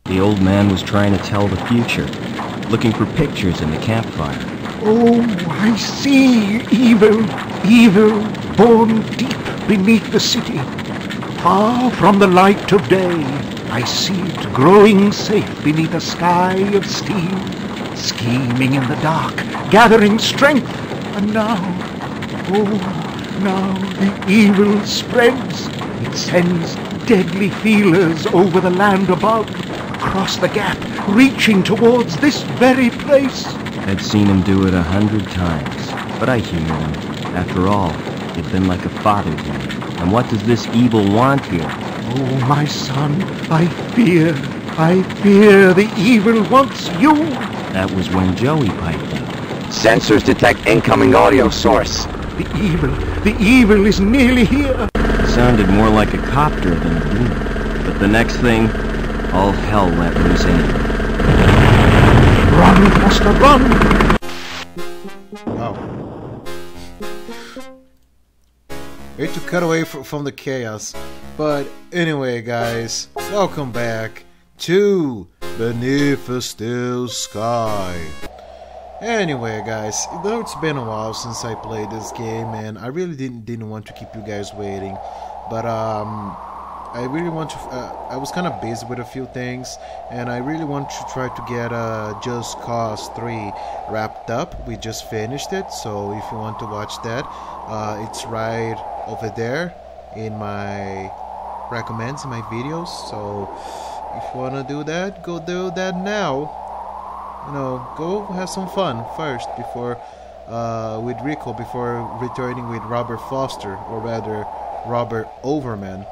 The old man was trying to tell the future, looking for pictures in the campfire. Oh, I see evil, evil, born deep beneath the city. Far from the light of day, I see it growing safe beneath a sky of steel, scheming in the dark, gathering strength. And now, oh, now the evil spreads. It sends deadly feelers over the land above, across the gap, reaching towards this very place. I'd seen him do it 100 times, but I humored him. After all, he'd been like a father to me. And what does this evil want here? Oh, my son, I fear the evil wants you. That was when Joey piped in. Sensors detect incoming audio source. The evil is nearly here. It sounded more like a copter than a boom. But the next thing, all hell let loose anyway. Run, Foster, run! Oh. Hate to cut away from the chaos. But anyway, guys, welcome back to Beneath a Still Sky. Anyway, guys, though it's been a while since I played this game, and I really didn't want to keep you guys waiting, but I really want to. I was kind of busy with a few things, and I really want to try to get Just Cause 3 wrapped up. We just finished it, so if you want to watch that, it's right over there in my recommends in my videos. So if you want to do that, go do that now. You know, go have some fun first before with Rico, before returning with Robert Foster, or rather Robert Overman.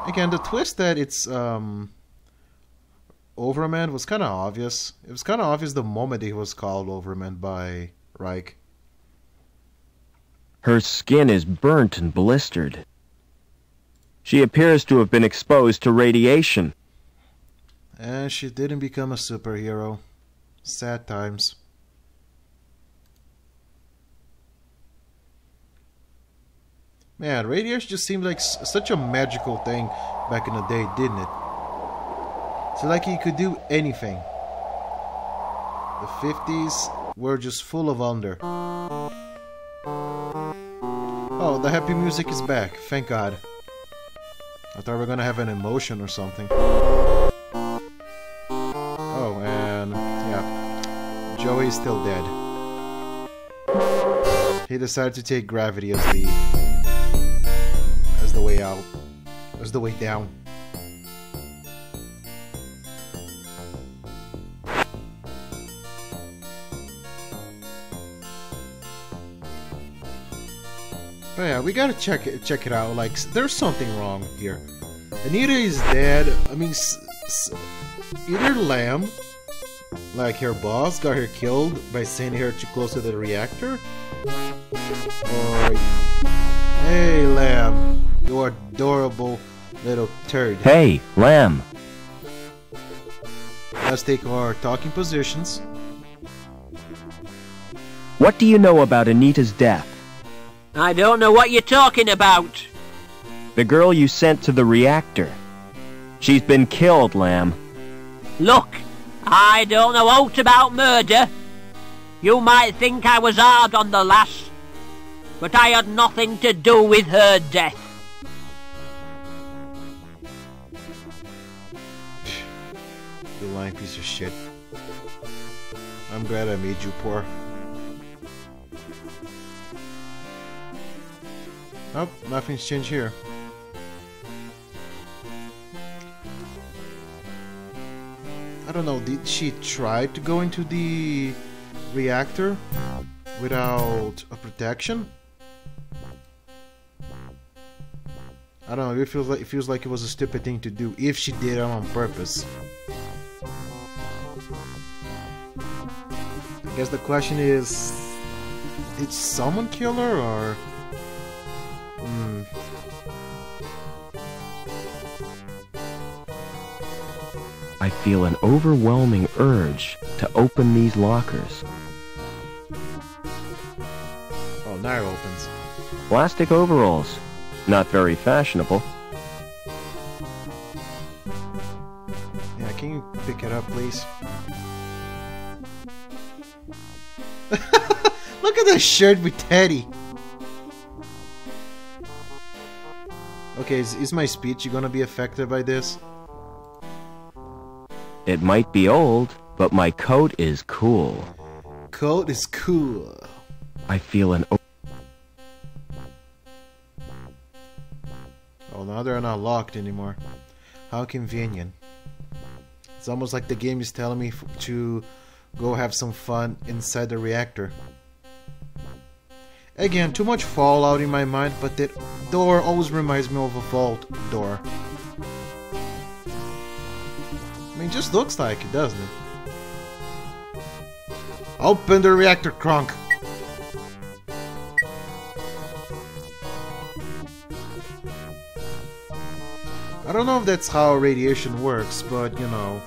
Again, the twist that it's Overman was kind of obvious. It was kind of obvious the moment he was called Overman by Reich. Her skin is burnt and blistered. She appears to have been exposed to radiation. And she didn't become a superhero. Sad times. Man, radiation just seemed like such a magical thing back in the day, didn't it? So like he could do anything. The 50s were just full of wonder. Oh, the happy music is back, thank God. I thought we were gonna have an emotion or something. Oh, and yeah, Joey is still dead. He decided to take gravity as the way out, as the way down. But yeah, we gotta check it out. Like, there's something wrong here. Anita is dead. I mean, either Lamb, like her boss, got her killed by sending her too close to the reactor, or hey, Lamb, you adorable little turd. Hey, Lamb. Let's take our talking positions. What do you know about Anita's death? I don't know what you're talking about. The girl you sent to the reactor. She's been killed, Lamb. Look, I don't know aught about murder. You might think I was hard on the lass, but I had nothing to do with her death. You lying piece of shit. I'm glad I made you poor. Nope, nothing's changed here. I don't know, did she try to go into the reactor without a protection? I don't know, it feels like it was a stupid thing to do if she did it on purpose. I guess the question is, did someone kill her, or... I feel an overwhelming urge to open these lockers. Oh, now it opens. Plastic overalls. Not very fashionable. can you pick it up, please? Look at that shirt with Teddy. Okay, is my speech gonna be affected by this? It might be old, but my coat is cool. Coat is cool. I feel an... Oh, now they're not locked anymore. How convenient. It's almost like the game is telling me to go have some fun inside the reactor. Again, too much Fallout in my mind, but that door always reminds me of a vault door. I mean, it just looks like it, doesn't it? Open the reactor, Kronk! I don't know if that's how radiation works, but you know.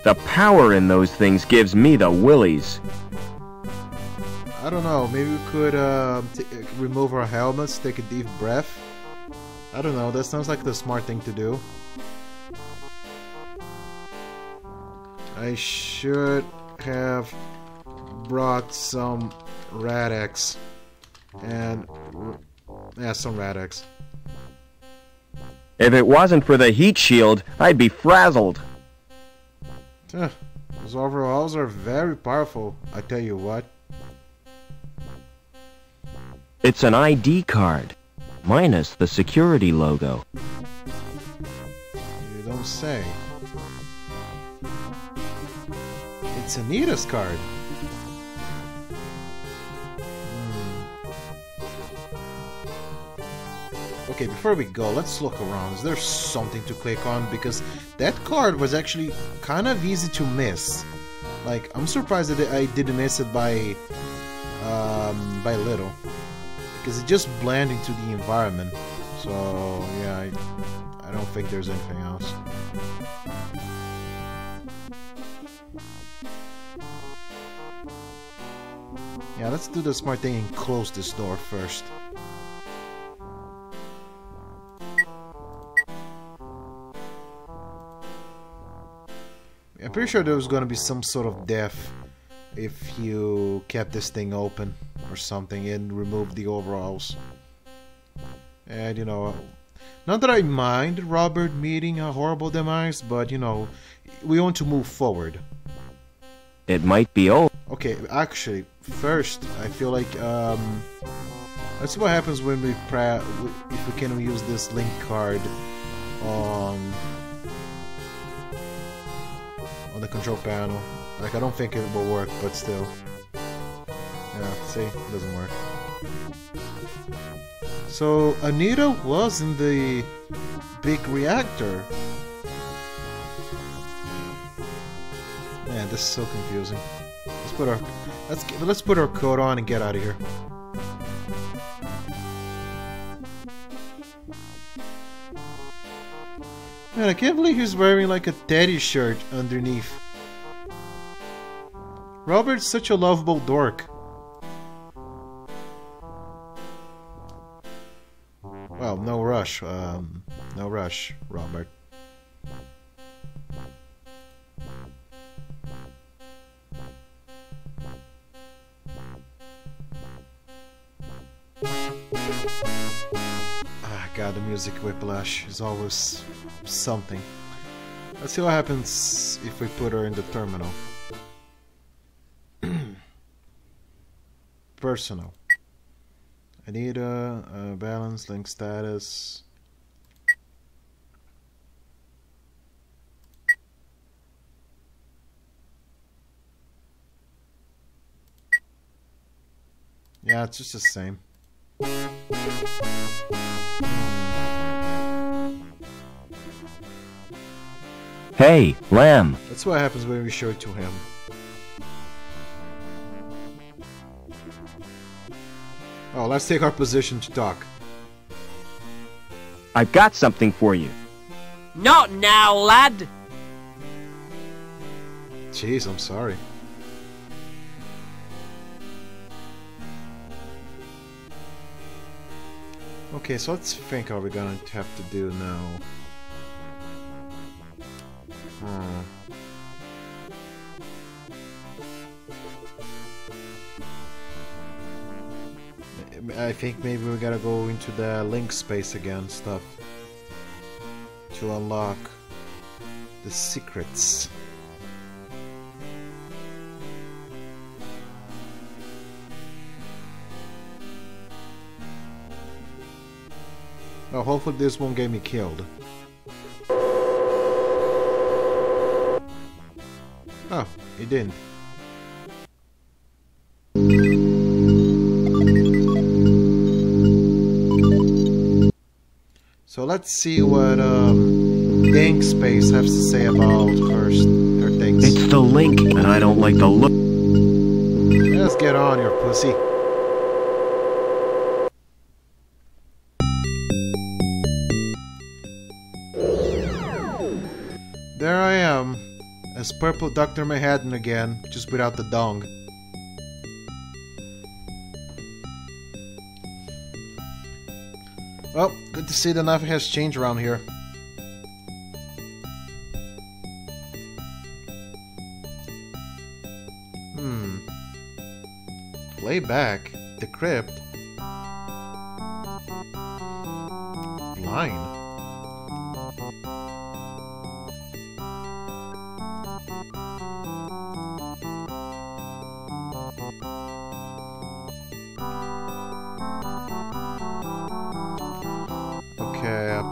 The power in those things gives me the willies. I don't know, maybe we could remove our helmets, take a deep breath. I don't know, that sounds like the smart thing to do. I should have brought some Rad-X. And... yeah, some Rad-X. If it wasn't for the heat shield, I'd be frazzled. Those overalls are very powerful, I tell you what. It's an ID card, minus the security logo. You don't say. It's Anita's card. Okay, before we go, let's look around. Is there something to click on? Because that card was actually kind of easy to miss. Like, I'm surprised that I didn't miss it by little. Because it just blended into the environment. So, yeah, I don't think there's anything else. Yeah, let's do the smart thing and close this door first. I'm pretty sure there was going to be some sort of death if you kept this thing open or something and removed the overalls. And, you know, not that I mind Robert meeting a horrible demise, but, you know, we want to move forward. It might be old. Okay, actually, first, I feel like, let's see what happens when we if we can use this link card on the control panel. Like, I don't think it will work, but still. Yeah, see? It doesn't work. So, Anita was in the big reactor. Man, this is so confusing. Let's put our coat on and get out of here. Man, I can't believe he's wearing like a Teddy shirt underneath. Robert's such a lovable dork. Well, no rush. No rush, Robert. God, the music whiplash is always something. Let's see what happens if we put her in the terminal. Personal. Anita, balance, link status. Yeah, it's just the same. Hey, Lamb. That's what happens when we show it to him. Oh, let's take our position to talk. I've got something for you. Not now, lad. Jeez, I'm sorry. Okay, so let's think how we're gonna have to do now. I think maybe we gotta go into the link space again stuff to unlock the secrets. Well, hopefully this won't get me killed. Oh, it didn't. So let's see what Link Space has to say about her things. It's the link, and I don't like the look. Let's get on your pussy. There I am, as purple Dr. Manhattan again, just without the dong. Well, good to see that nothing has changed around here. Playback? Decrypt? Blind?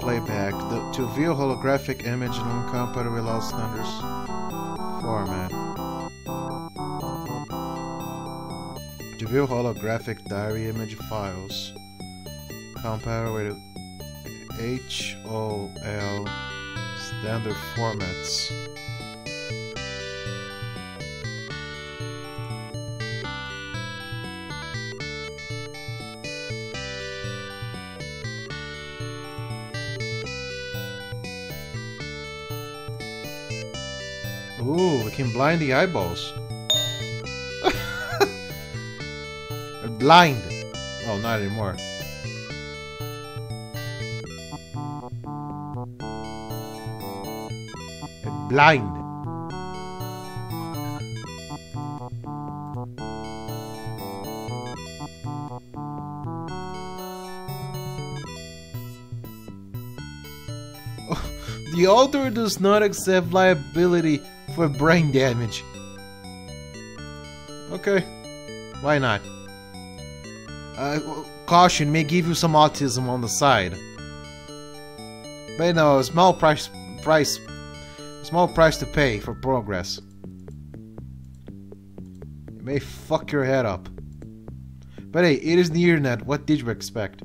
Playback. To view holographic image in uncompatible with all standards format. To view holographic diary image files compatible with HOL standard formats. Ooh, we can blind the eyeballs. We're blind. Oh, not anymore. We're blind. The author does not accept liability for brain damage. Okay, why not? Caution may give you some autism on the side, but no, small price to pay for progress. It may fuck your head up, but hey, it is the internet. What did you expect?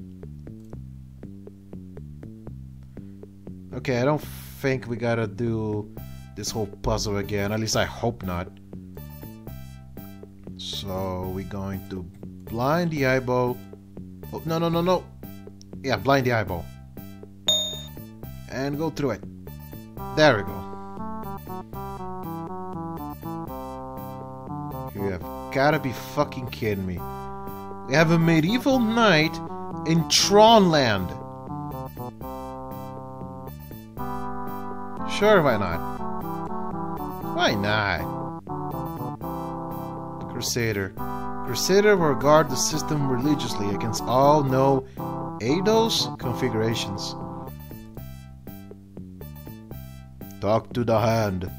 Okay, I don't think we gotta do this whole puzzle again. At least I hope not. So we're going to blind the eyeball. Oh, no. Yeah, blind the eyeball. And go through it. There we go. You have gotta be fucking kidding me. We have a medieval knight in Tronland. Sure, why not? Why not? The Crusader. Crusader will guard the system religiously against all no ADOS configurations. Talk to the hand.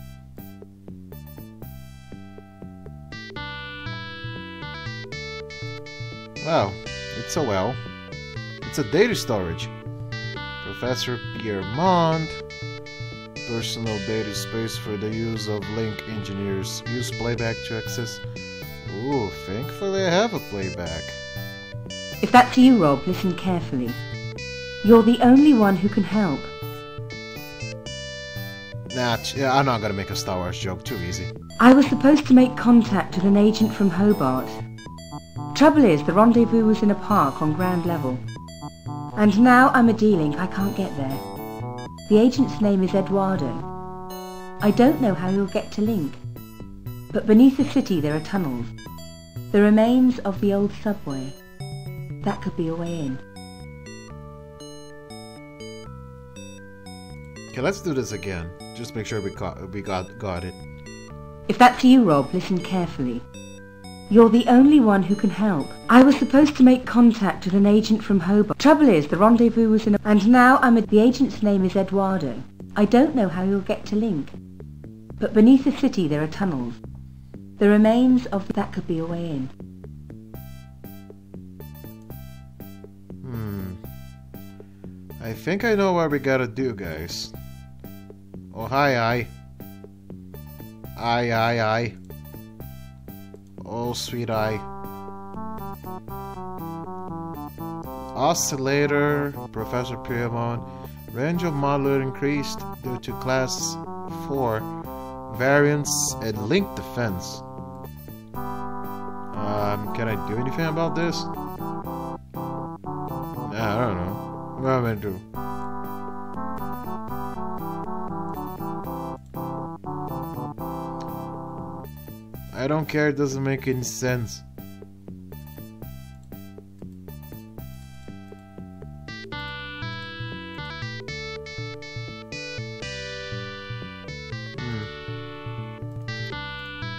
Wow, it's a well. It's a data storage. Professor Piermont. Personal data space for the use of link engineers. Use playback to access. Ooh, thankfully I have a playback. If that's you, Rob, listen carefully. You're the only one who can help. Nah, I'm not gonna make a Star Wars joke, too easy. I was supposed to make contact with an agent from Hobart. Trouble is, the rendezvous was in a park on ground level. And now I'm a D-Link, I can't get there. The agent's name is Eduardo. I don't know how he'll get to Link. But beneath the city there are tunnels. The remains of the old subway. That could be a way in. Okay, let's do this again. Just make sure we got it. If that's you, Rob, listen carefully. You're the only one who can help. I was supposed to make contact with an agent from Hobart. Trouble is, the rendezvous was in a... And now the agent's name is Eduardo. I don't know how you'll get to Link. But beneath the city there are tunnels. The remains of that could be a way in. I think I know what we gotta do, guys. Oh, hi. Aye. Oh, sweet eye. Oscillator, Professor Piedmont. Range of modulator increased due to class 4 variance and link defense. Can I do anything about this? I don't know. What am I gonna do? I don't care, it doesn't make any sense.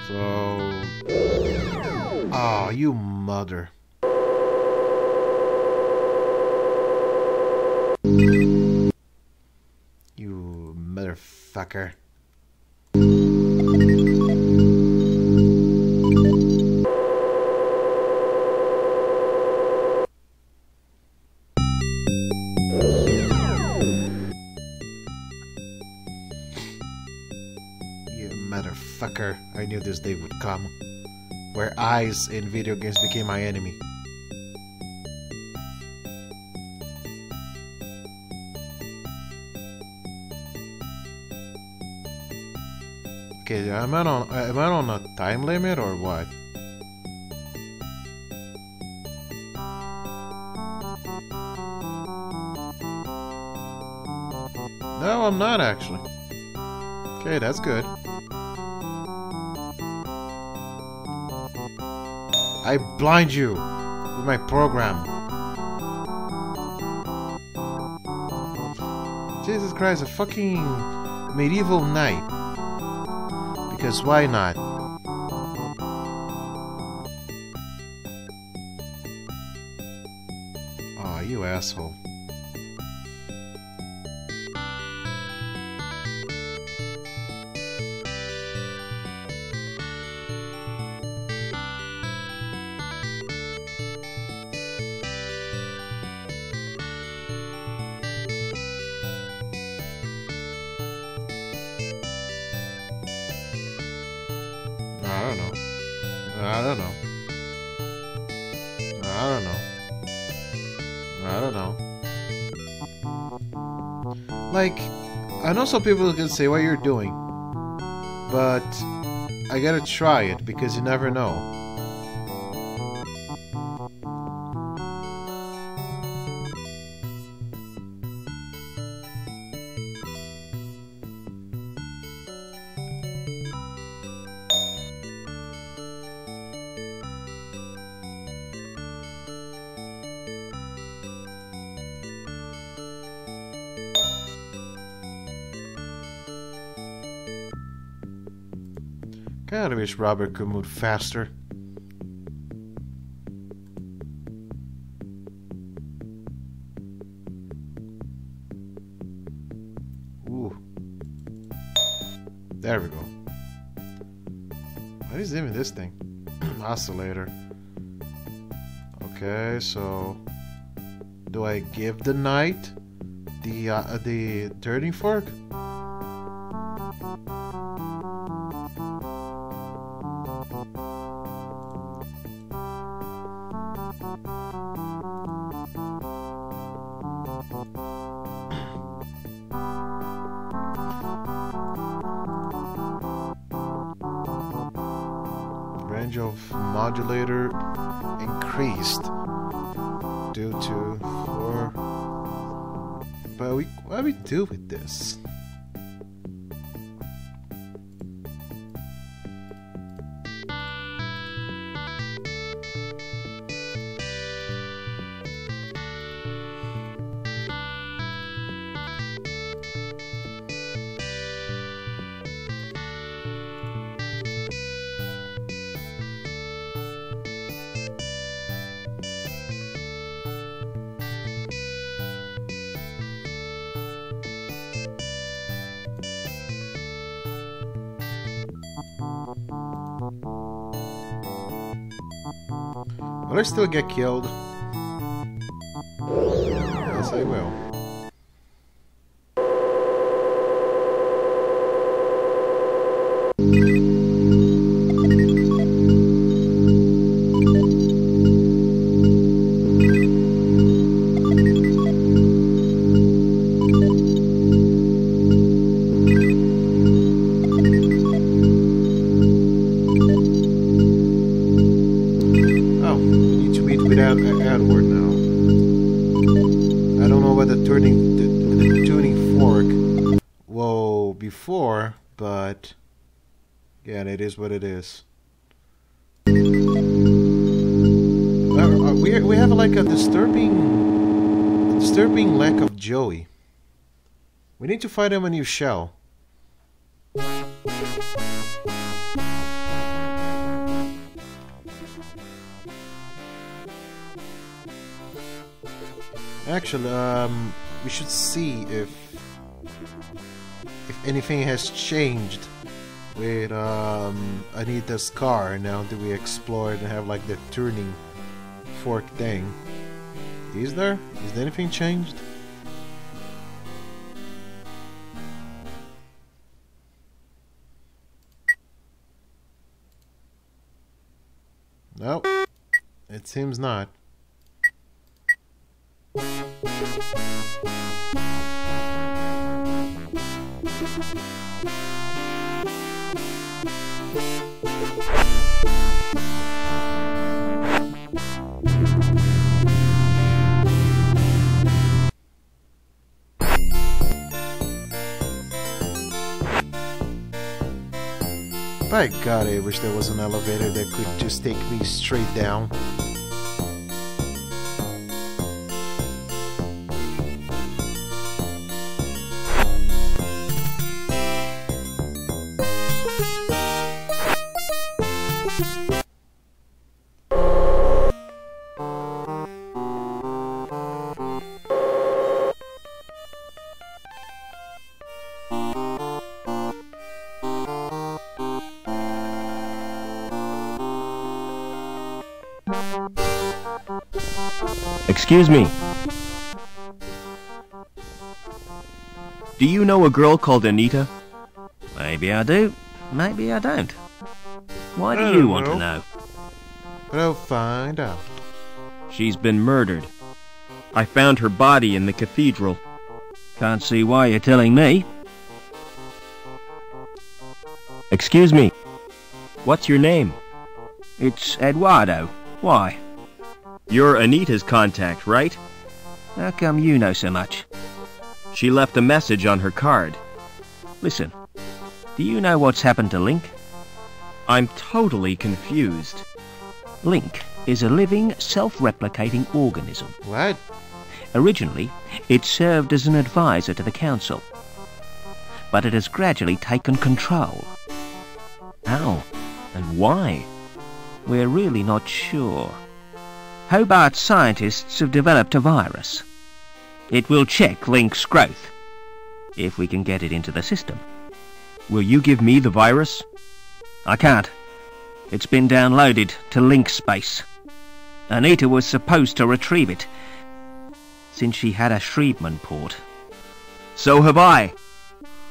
So... Oh, you mother. You motherfucker. Motherfucker, I knew this day would come, where eyes in video games became my enemy. Okay, am I on a time limit or what? No, I'm not actually. Okay, that's good. I blind you with my program. Jesus Christ, a fucking medieval knight. Because why not? Aw, you asshole. I don't know. Like, I know some people can say what you're doing, but I gotta try it because you never know. God, I wish Robert could move faster. Ooh. There we go. What is even this thing? Oscillator. Okay, so do I give the knight the turning fork? Range of modulator increased due to 4. But what do we do with this? Will I still get killed? Yes, I will. Edward now. I don't know what the tuning fork will before, but yeah, it is what it is. We have like a disturbing lack of Joey. We need to find him a new shell. Actually, we should see if anything has changed with Anita's car now that we explored and have like the turning fork thing. Is there anything changed? Nope, it seems not. By God, I wish there was an elevator that could just take me straight down. Excuse me. Do you know a girl called Anita? Maybe I do, maybe I don't. Why do you want to know? But I'll find out. She's been murdered. I found her body in the cathedral. Can't see why you're telling me. Excuse me. What's your name? It's Eduardo. Why? You're Anita's contact, right? How come you know so much? She left a message on her card. Listen, do you know what's happened to Link? I'm totally confused. Link is a living, self-replicating organism. What? Originally, it served as an advisor to the Council. But it has gradually taken control. How and why? We're really not sure. Hobart scientists have developed a virus. It will check Link's growth, if we can get it into the system. Will you give me the virus? I can't. It's been downloaded to Link Space. Anita was supposed to retrieve it, since she had a Shrievman port. So have I.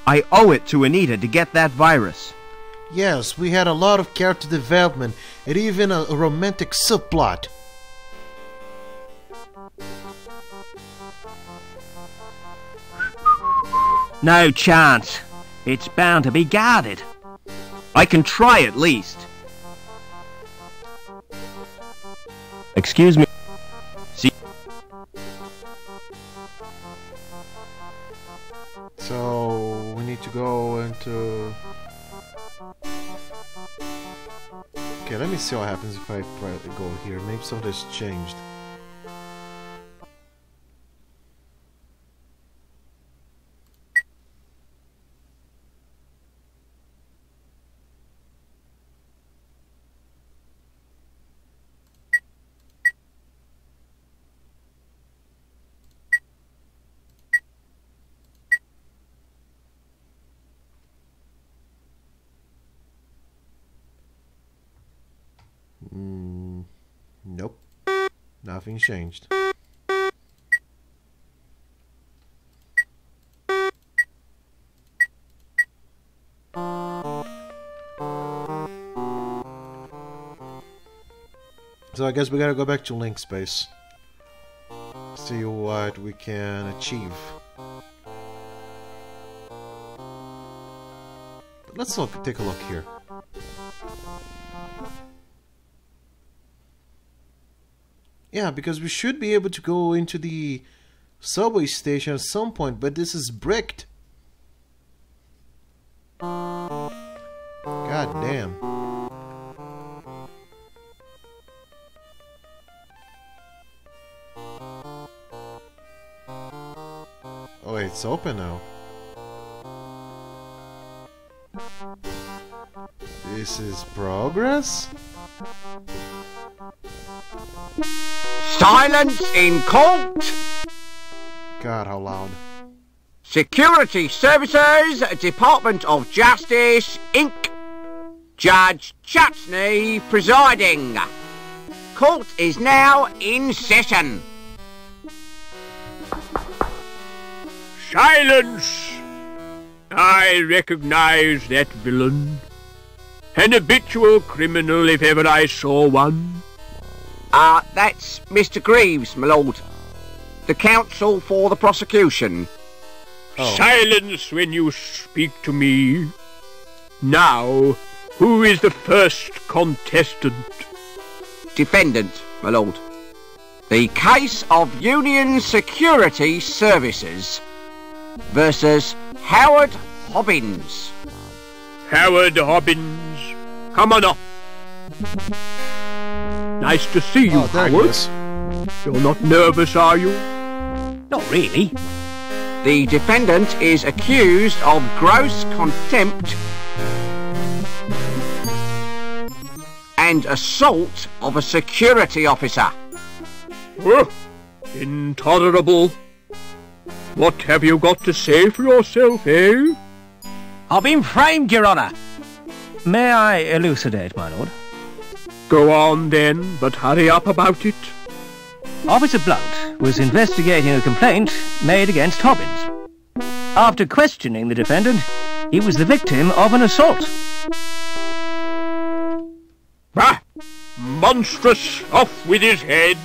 I owe it to Anita to get that virus. Yes, we had a lot of character development and even a romantic subplot. No chance. It's bound to be guarded. I can try at least. Excuse me. See? So we need to go into... Okay, let me see what happens if I go here. Maybe something's changed. Nope. Nothing changed. So I guess we gotta go back to Link Space. See what we can achieve. But let's take a look here. Yeah, because we should be able to go into the subway station at some point, but this is bricked. God damn. Oh, wait, it's open now. This is progress? Silence in court! God, how loud. Security Services, Department of Justice, Inc. Judge Chutney presiding. Court is now in session. Silence! I recognize that villain. An habitual criminal if ever I saw one. That's Mr. Greaves, my lord. The counsel for the prosecution. Oh. Silence when you speak to me. Now, who is the first contestant? Defendant, my lord. The case of Union Security Services versus Howard Hobbins. Howard Hobbins. Come on up. Nice to see you, Oh, there he Howard. is. You're not nervous, are you? Not really. The defendant is accused of gross contempt and assault of a security officer. Oh, intolerable. What have you got to say for yourself, eh? I've been framed, Your Honour. May I elucidate, my lord? Go on then, but hurry up about it. Officer Blunt was investigating a complaint made against Hobbins. After questioning the defendant, he was the victim of an assault. Bah! Monstrous! Off with his head!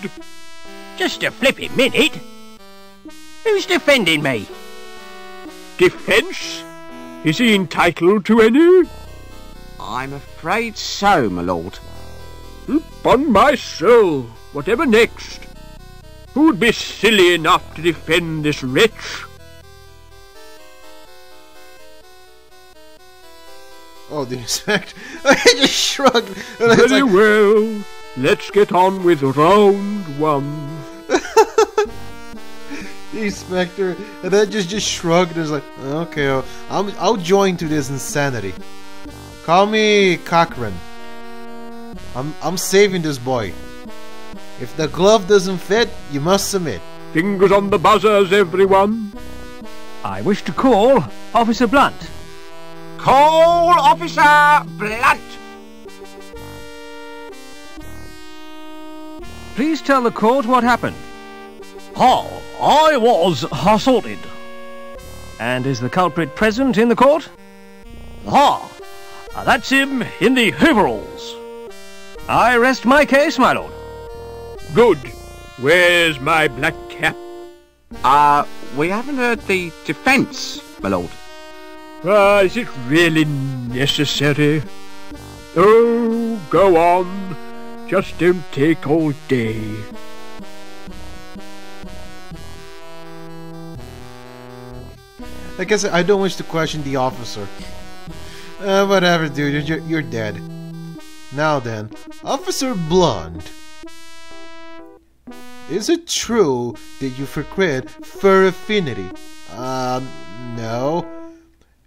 Just a flipping minute. Who's defending me? Defence? Is he entitled to any? I'm afraid so, my lord. Upon my soul, whatever next? Who'd be silly enough to defend this wretch? Oh, the inspector. I just shrugged. And it's Very like, well. Let's get on with round one. the inspector, and then just shrugged. And was like, okay, I'll join to this insanity. Call me Cochran. I'm saving this boy. If the glove doesn't fit, you must submit. Fingers on the buzzers, everyone. I wish to call Officer Blunt. Call Officer Blunt. Please tell the court what happened. I was assaulted. And is the culprit present in the court? That's him in the overalls. I rest my case, my lord. Good. Where's my black cap? We haven't heard the defence, my lord. Is it really necessary? Oh, go on. Just don't take all day. I guess I don't wish to question the officer. Whatever, dude. You're dead. Now then, Officer Blunt. Is it true that you frequent Fur Affinity? No.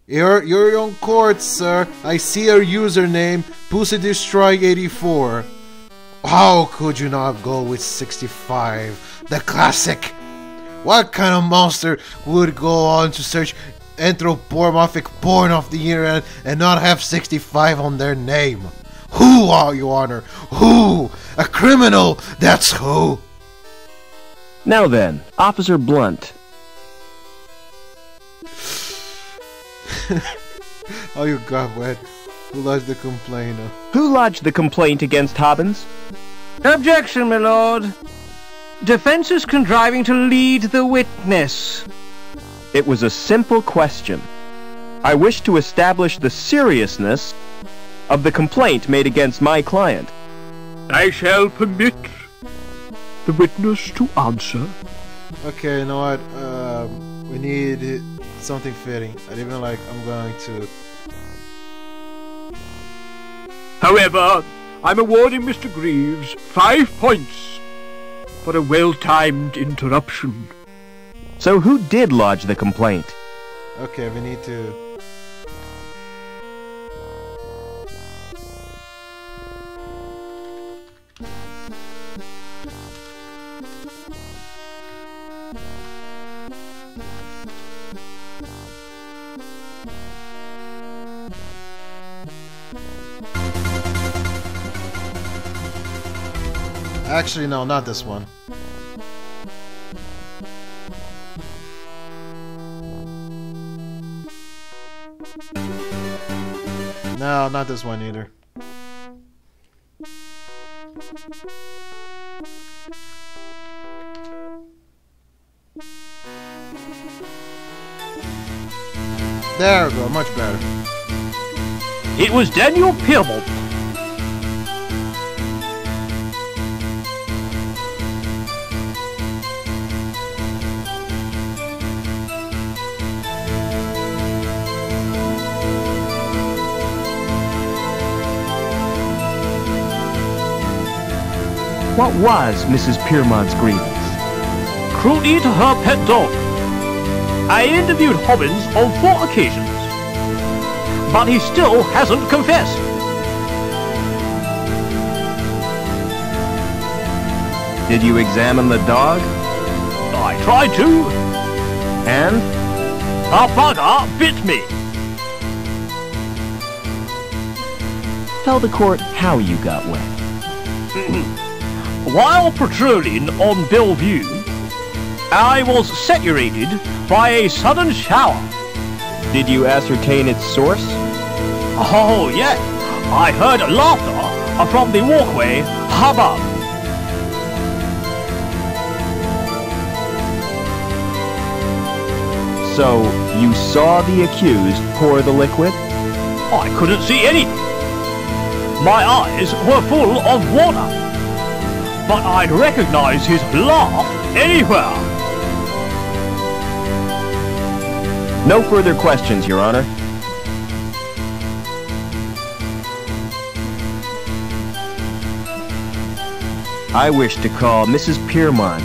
You're on court, sir. I see your username, PussyDestroy84. How could you not go with 65, the classic? What kind of monster would go on to search anthropomorphic porn off the internet and not have 65 on their name? Who are you, Honor? Who? A criminal, that's who! Now then, Officer Blunt. Oh, you got wet. Who lodged the complaint? Who lodged the complaint against Hobbins? Objection, my lord. Defense is contriving to lead the witness. It was a simple question. I wish to establish the seriousness of the complaint made against my client. I shall permit the witness to answer. Okay, you know what? We need something fitting. I even like. I'm going to. However, I'm awarding Mr. Greaves 5 points for a well-timed interruption. So who did lodge the complaint? Okay, we need to. Actually, no, not this one. No, not this one either. There we go, much better. It was Daniel Piermont. What was Mrs. Piermont's grievance? Cruelty to her pet dog. I interviewed Hobbins on 4 occasions, but he still hasn't confessed. Did you examine the dog? I tried to. And? A bugger bit me. Tell the court how you got wet. While patrolling on Bellevue, I was saturated by a sudden shower. Did you ascertain its source? Oh, yeah. I heard laughter from the walkway above. So, you saw the accused pour the liquid? I couldn't see anything. My eyes were full of water. But I'd recognize his laugh anywhere. No further questions, Your Honor. I wish to call Mrs. Piermont.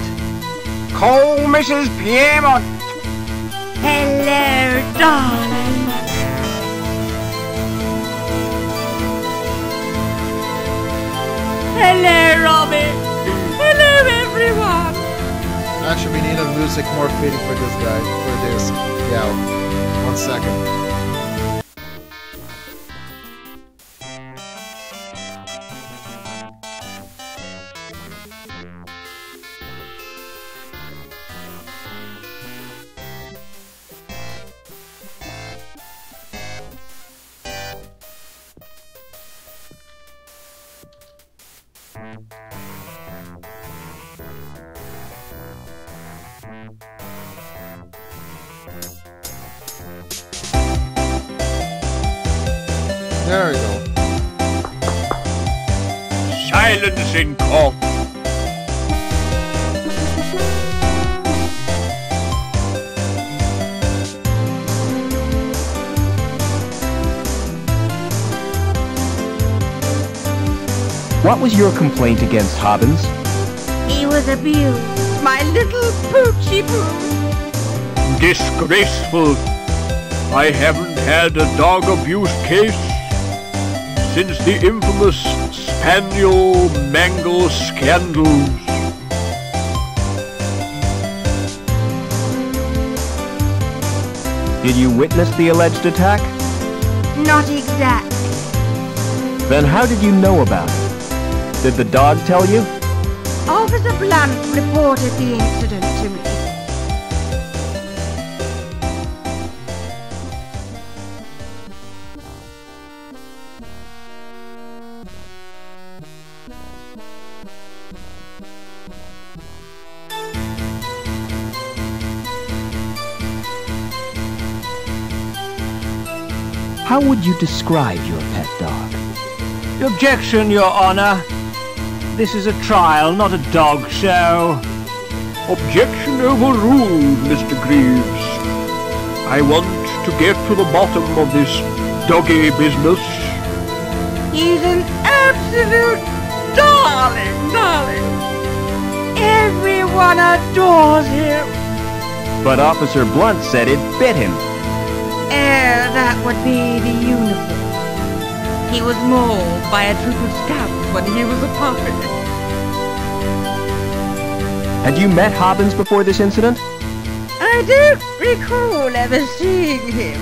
Call Mrs. Piermont. Hello, darling. Hello, Robbie. Hello, everyone. Actually, we need a music more fitting for this guy. For this. Yeah. 1 second. There we go. Silence in court. What was your complaint against Hobbins? He was abused. My little poochie poo. Disgraceful. I haven't had a dog abuse case since the infamous Spaniel Mangle scandals. Did you witness the alleged attack? Not exactly. Then how did you know about it? Did the dog tell you? Officer Mr. Blunt reported the incident to me. How would you describe your pet dog? Objection, Your Honor. This is a trial, not a dog show. Objection overruled, Mr. Greaves. I want to get to the bottom of this doggy business. He's an absolute darling. Everyone adores him. But Officer Blunt said it bit him. That would be the uniform. He was mauled by a troop of scouts when he was a puppy. Had you met Hobbins before this incident? I don't recall ever seeing him.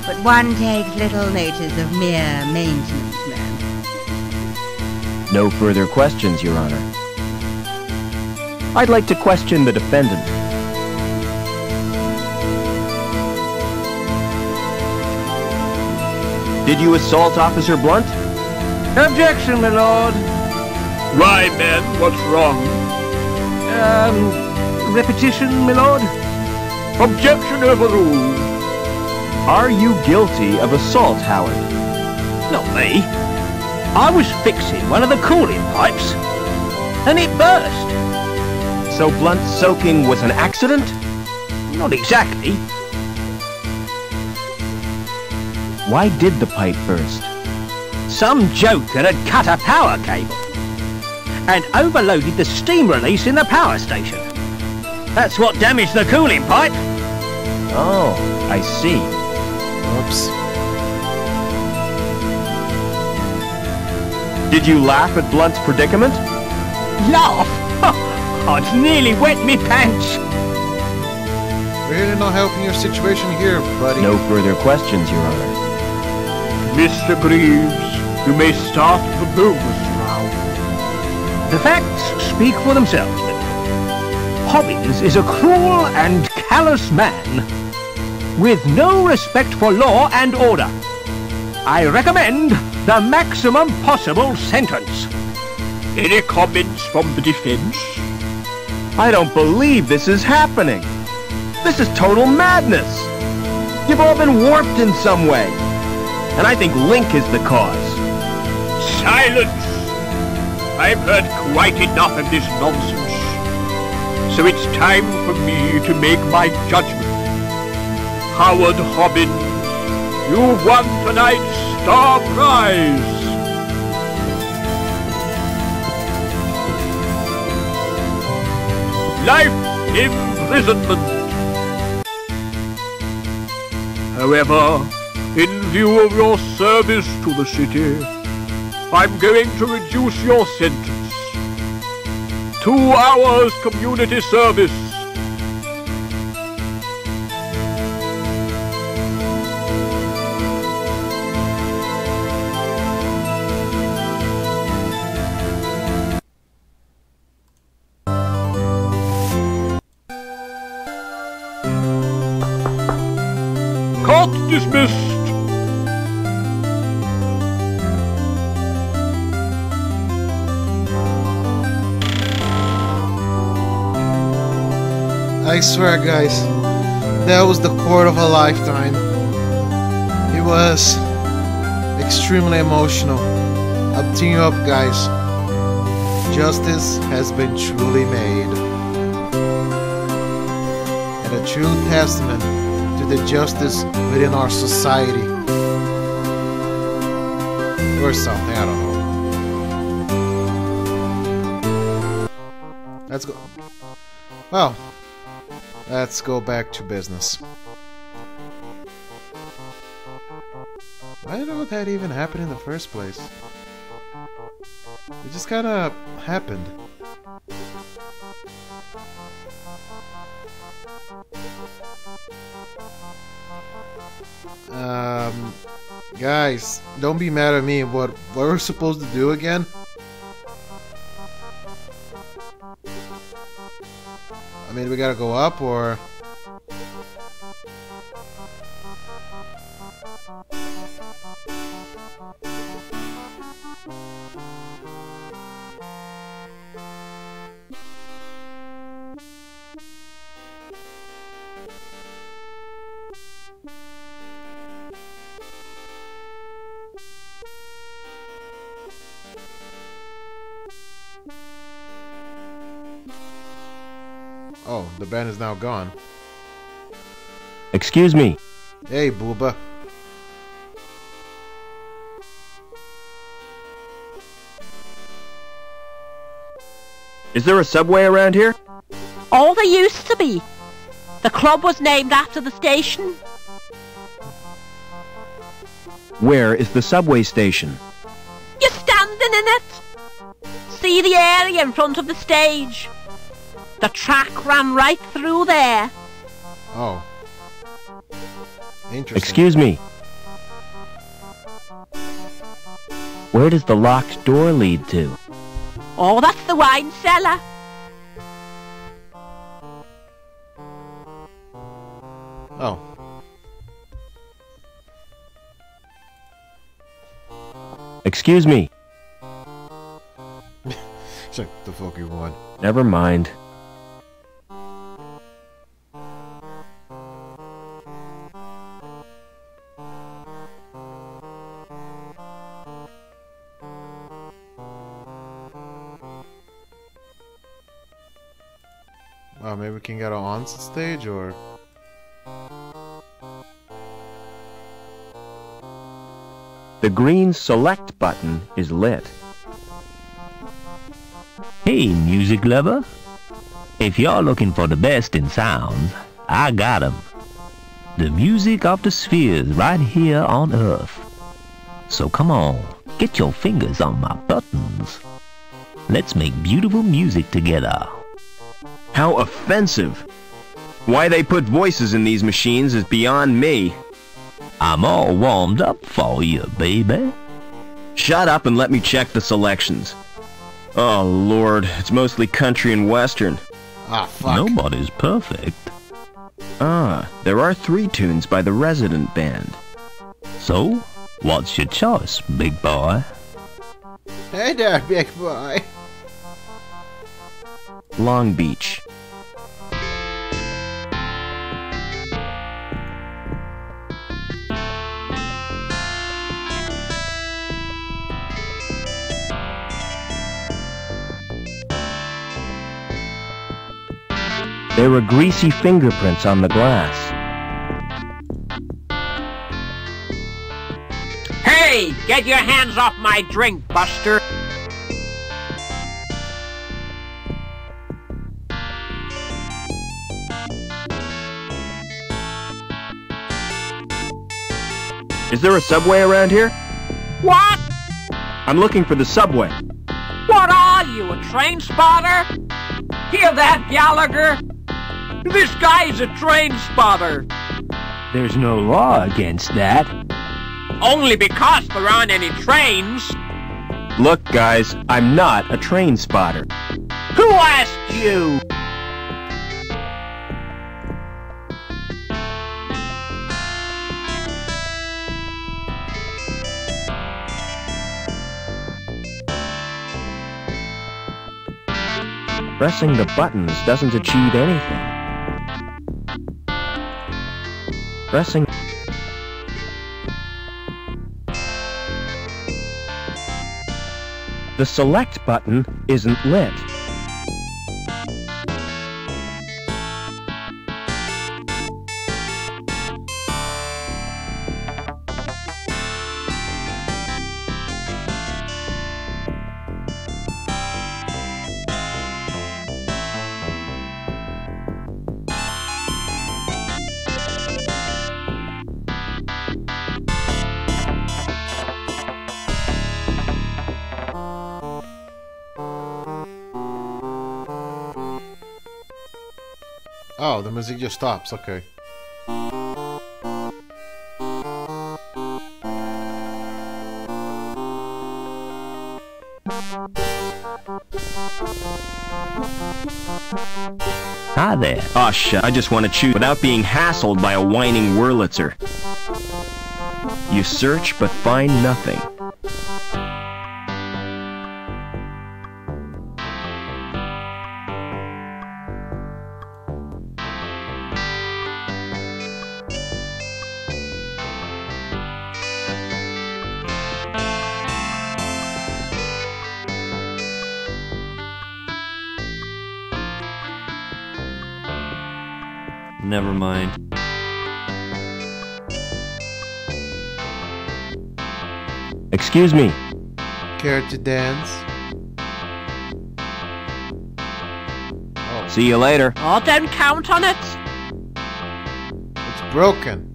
But one takes little notice of mere maintenance men. No further questions, Your Honor. I'd like to question the defendant. Did you assault Officer Blunt? Objection, my lord. Why, men, what's wrong? Repetition, my lord? Objection overruled. Are you guilty of assault, Howard? Not me. I was fixing one of the cooling pipes, and it burst. So Blunt's soaking was an accident? Not exactly. Why did the pipe burst? Some joker had cut a power cable and overloaded the steam release in the power station. That's what damaged the cooling pipe. Oh, I see. Oops. Did you laugh at Blunt's predicament? Laugh? I'd nearly wet me pants. Really not helping your situation here, buddy. No further questions, Your Honor. Mr. Greaves, you may start the bonus round. The facts speak for themselves, but Hobbins is a cruel and callous man with no respect for law and order. I recommend the maximum possible sentence. Any comments from the defense? I don't believe this is happening. This is total madness. You've all been warped in some way. And I think Link is the cause. Silence! I've heard quite enough of this nonsense. So it's time for me to make my judgment. Howard Hobbins, you've won tonight's star prize. Life imprisonment. However, in view of your service to the city, I'm going to reduce your sentence. 2 hours community service. Court dismissed. I swear, guys, that was the court of a lifetime. It was extremely emotional. I'm teeing you up, guys. Justice has been truly made. And a true testament to the justice within our society. Or something, I don't know. Let's go. Well, let's go back to business. Why did that even happen in the first place? It just kinda happened. Guys, don't be mad at me. What we're supposed to do again? I mean, we gotta go up, or... Oh, the band is now gone. Excuse me. Hey, Booba. Is there a subway around here? Oh, there used to be. The club was named after the station. Where is the subway station? You're standing in it. See the area in front of the stage. The track ran right through there. Oh. Interesting. Excuse me. Where does the locked door lead to? Oh, that's the wine cellar. Oh. Excuse me. It's like, the fuck you want? Never mind. Wow, maybe we can get on stage, or... The green select button is lit. Hey, music lover. If you're looking for the best in sounds, I got 'em. The music of the spheres right here on Earth. So come on, get your fingers on my buttons. Let's make beautiful music together. How offensive. Why they put voices in these machines is beyond me. I'm all warmed up for you, baby. Shut up and let me check the selections. Oh, Lord, it's mostly country and western. Ah, fuck. Nobody's perfect. Ah, there are 3 tunes by the resident band. So, what's your choice, big boy? Hey there, big boy. Long Beach. There were greasy fingerprints on the glass. Hey, get your hands off my drink, Buster. Is there a subway around here? What? I'm looking for the subway. What are you, a train spotter? Hear that, Gallagher? This guy's a train spotter. There's no law against that. Only because there aren't any trains. Look, guys, I'm not a train spotter. Who asked you? Pressing the buttons doesn't achieve anything. Pressing... The select button isn't lit. Oh, the music just stops, okay. Hi there? Oh, shit, I just want to choose without being hassled by a whining Wurlitzer. You search but find nothing. Never mind. Excuse me. Care to dance? Oh, See you later. Oh, don't count on it. it's broken.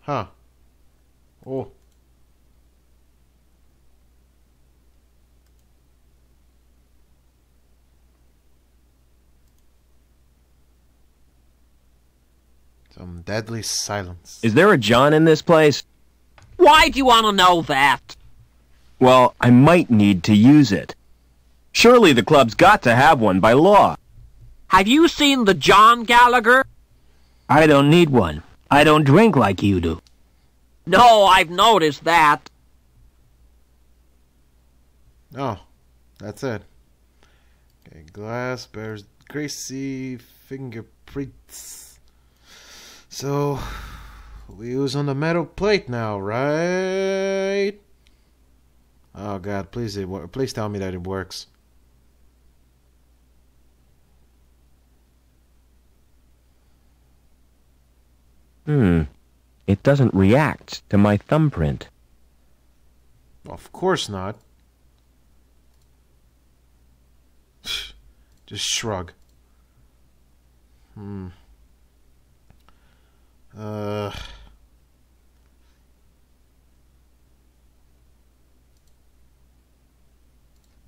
Huh. Oh. Some deadly silence. Is there a John in this place? Why do you want to know that? Well, I might need to use it. Surely the club's got to have one by law. Have you seen the John Gallagher? I don't need one. I don't drink like you do. No, I've noticed that. Oh, that's it. Okay, glass bears greasy fingerprints. So, we use on the metal plate now, right? Oh God, please tell me that it works. It doesn't react to my thumbprint. Of course not. Just shrug.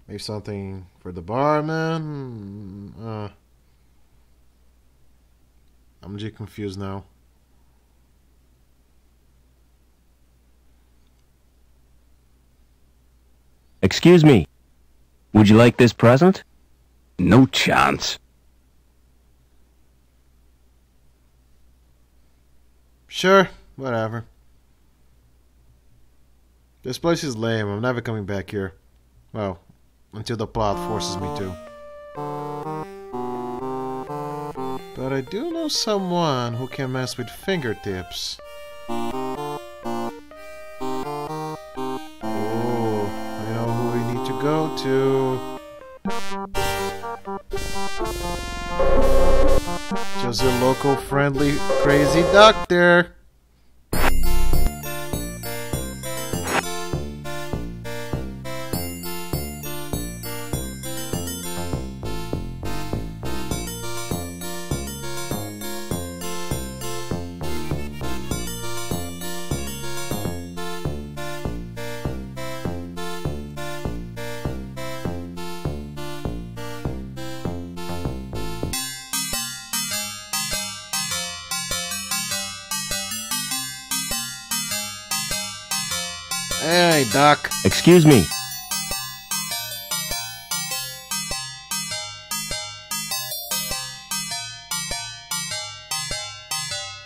Maybe something for the barman. I'm just confused now. Excuse me. Would you like this present? No chance. Sure, whatever. This place is lame. I'm never coming back here. Well, until the plot forces me to. But I do know someone who can mess with fingertips. Oh, I know who we need to go to. Just your local friendly crazy doctor. Hey, Doc. Excuse me.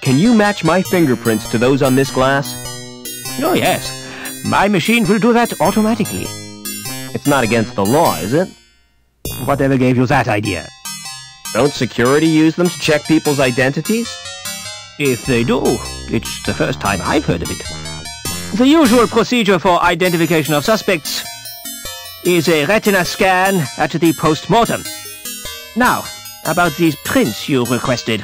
Can you match my fingerprints to those on this glass? Oh, yes. My machine will do that automatically. It's not against the law, is it? Whatever gave you that idea? Don't security use them to check people's identities? If they do, it's the first time I've heard of it. The usual procedure for identification of suspects is a retina scan at the post-mortem. Now, about these prints you requested.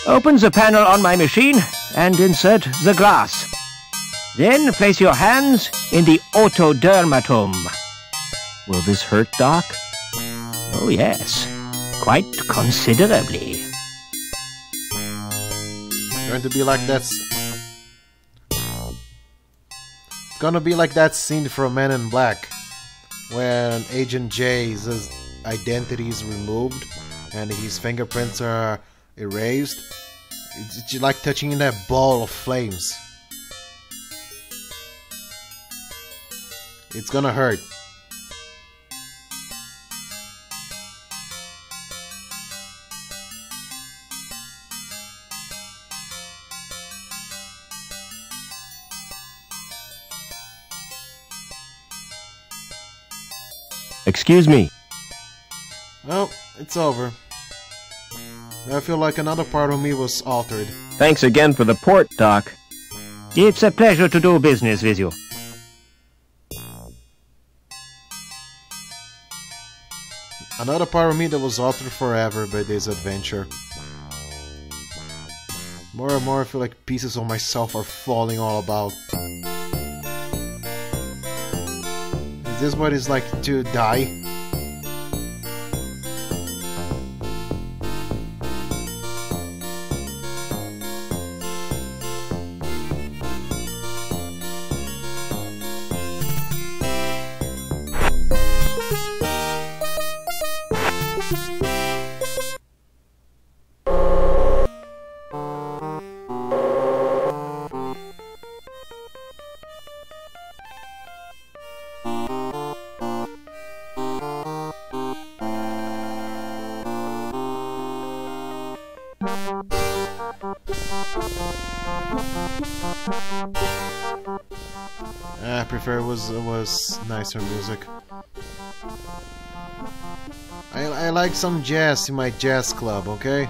Open the panel on my machine and insert the glass. Then place your hands in the otodermatome. Will this hurt, Doc? Oh yes, quite considerably. Going to be like that. It's gonna be like that scene from Men in Black, when Agent J's identity is removed and his fingerprints are erased. It's like touching in that ball of flames. It's gonna hurt. Excuse me. Well, it's over. I feel like another part of me was altered. Thanks again for the port, Doc. It's a pleasure to do business with you. Another part of me that was altered forever by this adventure. More and more I feel like pieces of myself are falling all about. Is this what it's like to die? I prefer it was nicer music. I like some jazz in my jazz club, okay?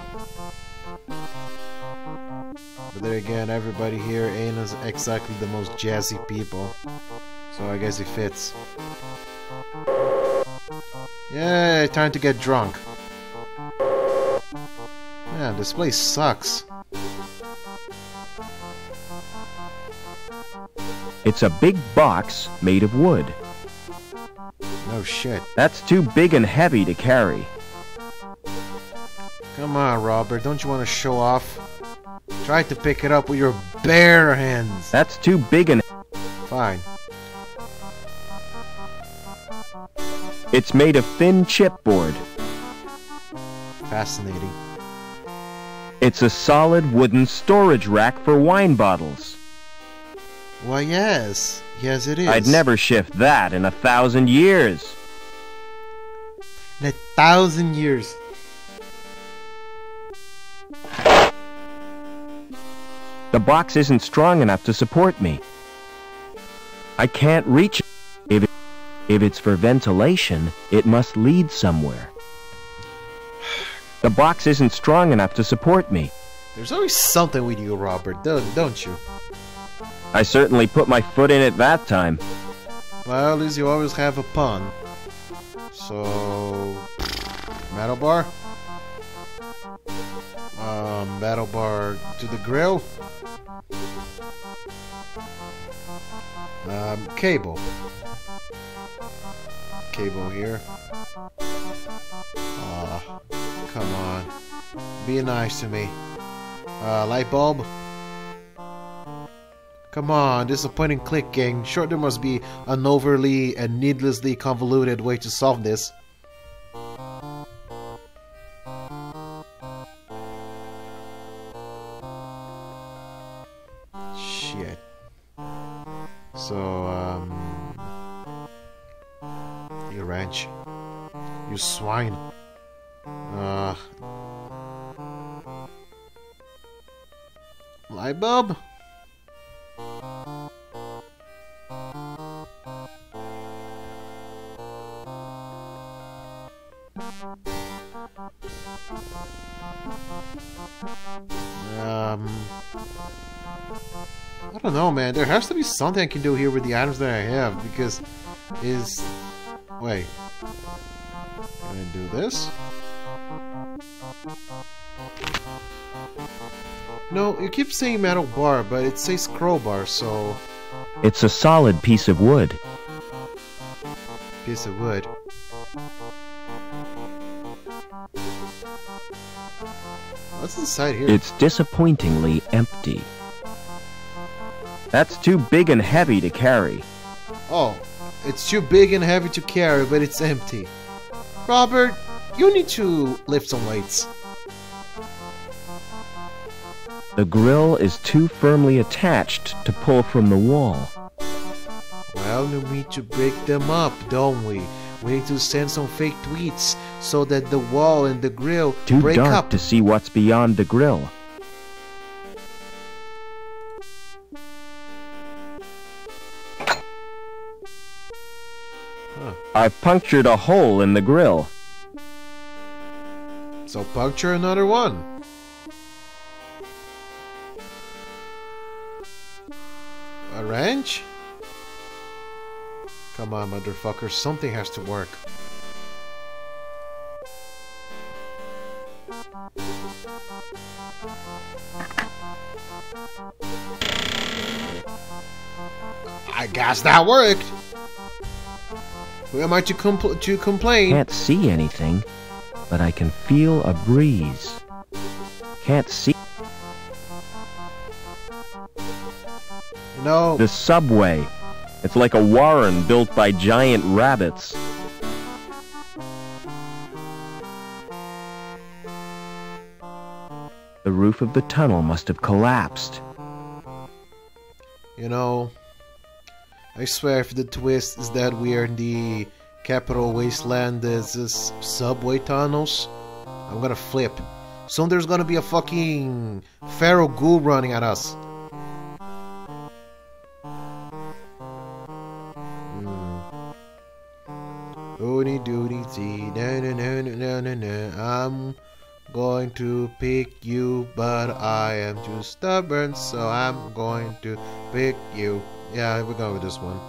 But then again, everybody here ain't exactly the most jazzy people, so I guess it fits. Yeah, time to get drunk. Man, this place sucks. It's a big box made of wood. No shit. That's too big and heavy to carry. Come on, Robert, don't you want to show off? Try to pick it up with your bare hands. That's too big and... Fine. It's made of thin chipboard. Fascinating. It's a solid wooden storage rack for wine bottles. Why, yes. Yes, it is. I'd never shift that in 1,000 years. In 1,000 years. The box isn't strong enough to support me. I can't reach it. If it's for ventilation, it must lead somewhere. The box isn't strong enough to support me. There's always something with you, Robert, don't you? I certainly put my foot in it that time. Well, at least you always have a pun. So... metal bar? Metal bar to the grill? Cable. Cable here. Aw, come on. Be nice to me. Light bulb? Come on, this is a point and click game. Sure, there must be an overly and needlessly convoluted way to solve this. Shit. So, you wrench. You swine. Light bulb? I don't know, man. There has to be something I can do here with the items that I have, because wait. Can I do this? No, you keep saying metal bar, but it says crowbar, so... It's a solid piece of wood. Piece of wood. What's inside here? It's disappointingly empty. That's too big and heavy to carry. Oh, it's too big and heavy to carry, but it's empty. Robert, you need to lift some weights. The grill is too firmly attached to pull from the wall. Well, we need to break them up, don't we? We need to send some fake tweets so that the wall and the grill Too break dark up. to see what's beyond the grill. Huh. I've punctured a hole in the grill. So puncture another one. A wrench? Come on, motherfucker. Something has to work. I guess that worked. Who am I to complain? Can't see anything, but I can feel a breeze. Can't see. No. The subway. It's like a warren built by giant rabbits. The roof of the tunnel must have collapsed. You know, I swear if the twist is that we are in the capital wasteland, there's this subway tunnels, I'm gonna flip. Soon there's gonna be a fucking feral ghoul running at us. Doody doody dee, na na na na na na. I'm going to pick you, but I am too stubborn, so I'm going to pick you. Yeah, we're going with this one.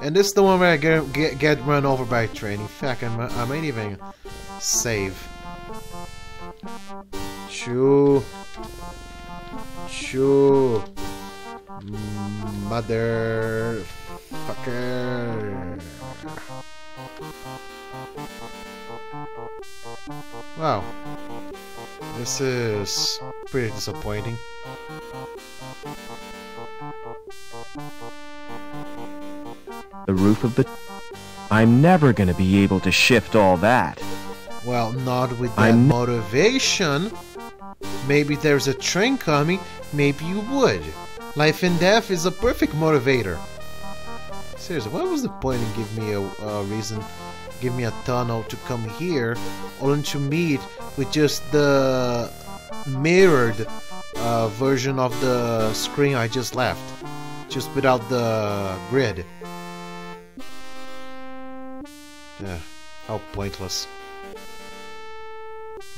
And this is the one where I get run over by a train. In fact, I might even save. Shoo. Shoo. Motherfucker. Wow. This is pretty disappointing. The roof of the... I'm never gonna be able to shift all that. Well, not with that motivation. Maybe there's a train coming, maybe you would. Life and death is a perfect motivator. Seriously, what was the point in giving me a reason, give me a tunnel to come here, only to meet with just the mirrored version of the screen I just left, just without the grid. Yeah, how pointless.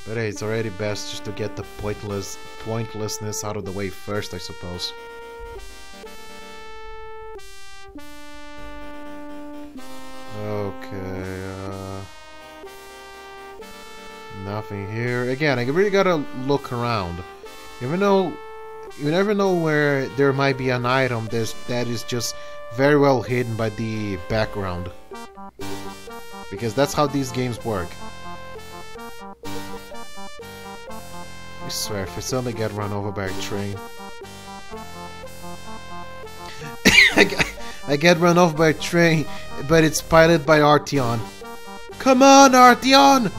But hey, it's already best just to get the pointlessness out of the way first, I suppose. Okay, nothing here. Again, I really gotta look around. You never know where there might be an item that is just very well hidden by the background. Because that's how these games work. I swear, if I suddenly get run over by a train. I get run over by a train, but it's piloted by Artyom. Come on, Artyom!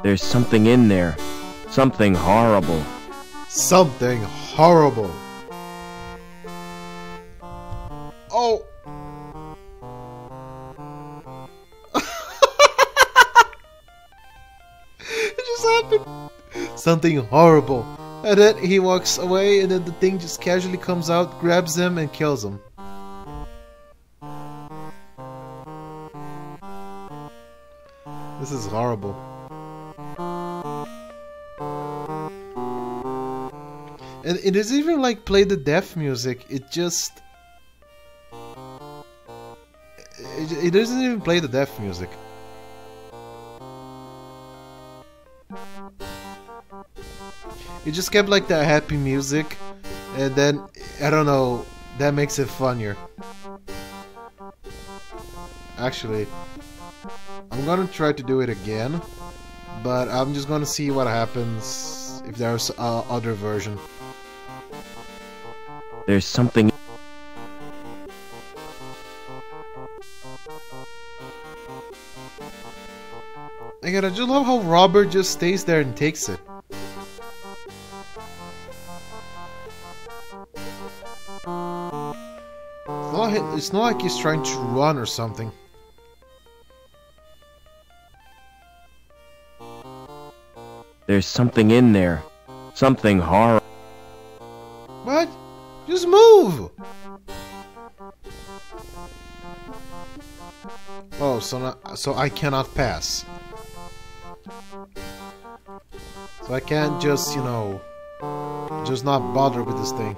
There's something in there. Something horrible. Something horrible. Oh! It just happened. Something horrible. And then he walks away, and then the thing just casually comes out, grabs him, and kills him. This is horrible. And it doesn't even like play the death music, it just... It doesn't even play the death music. It just kept like the happy music, and then, I don't know, that makes it funnier. Actually, I'm gonna try to do it again, but I'm just gonna see what happens if there's other version. There's something... Again, I just love how Robert just stays there and takes it. It's not like he's trying to run or something. There's something in there. Something horrible. What? Oh, so I cannot pass. So I can't just, you know, just not bother with this thing.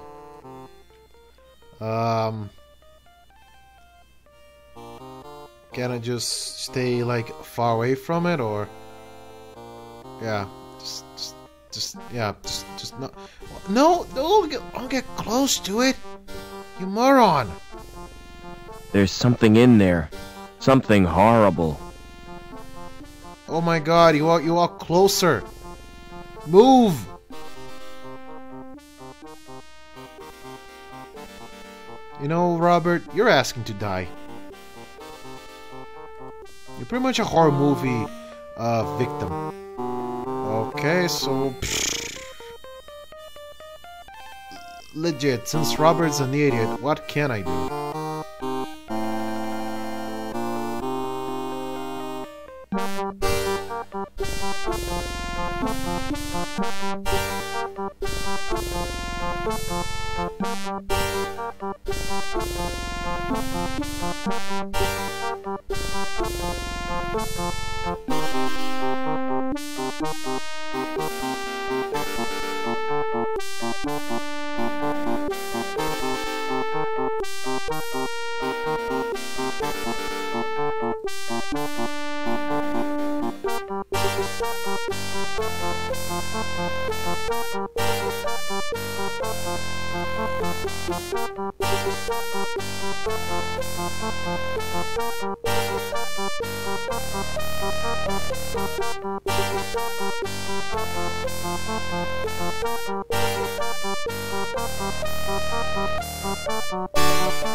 Can I just stay like far away from it, or yeah, just not. No, don't get close to it, you moron! There's something in there. Something horrible. Oh my God! You walk closer. Move! You know, Robert, you're asking to die. You're pretty much a horror movie victim. Okay, so legit, since Robert's an idiot, what can I do?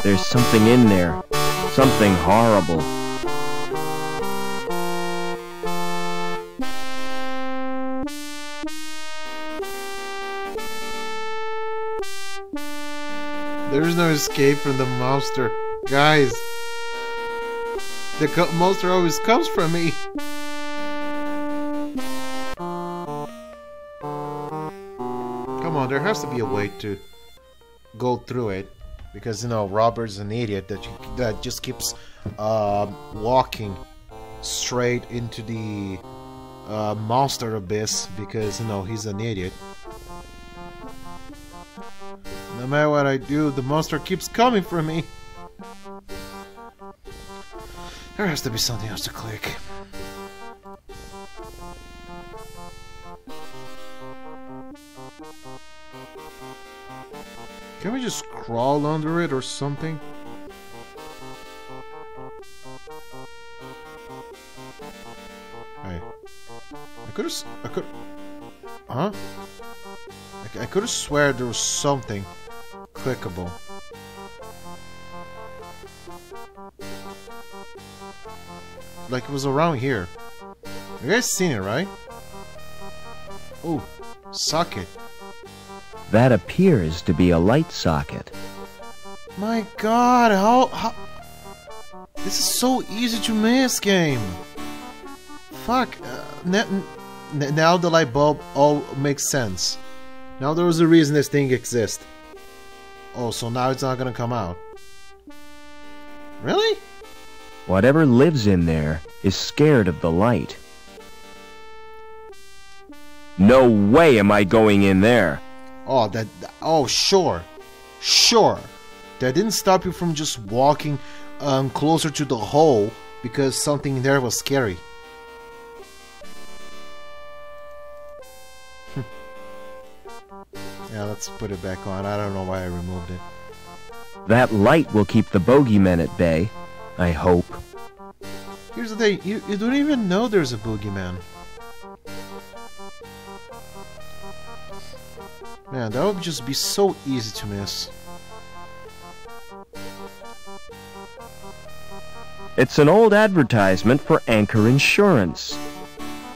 There's something in there. Something horrible. There's no escape from the monster. Guys, the monster always comes from me. Come on, there has to be a way to go through it. Because, you know, Robert's an idiot that just keeps walking straight into the monster abyss because, you know, he's an idiot. No matter what I do, the monster keeps coming for me. There has to be something else to click. Can we just crawl under it or something? Hey, I could, huh? I could have swear there was something clickable. Like it was around here. You guys seen it, right? Oh, socket. That appears to be a light socket. My God, how... This is so easy to miss, game. Fuck. Now the light bulb all makes sense. Now there was a reason this thing exists. Oh, so now it's not gonna come out. Really? Whatever lives in there is scared of the light. No way am I going in there. Oh, oh, sure. Sure. That didn't stop you from just walking closer to the hole because something there was scary. Yeah, let's put it back on. I don't know why I removed it. That light will keep the bogeymen at bay, I hope. Here's the thing, you don't even know there's a boogeyman. Man, that would just be so easy to miss. It's an old advertisement for Anchor Insurance.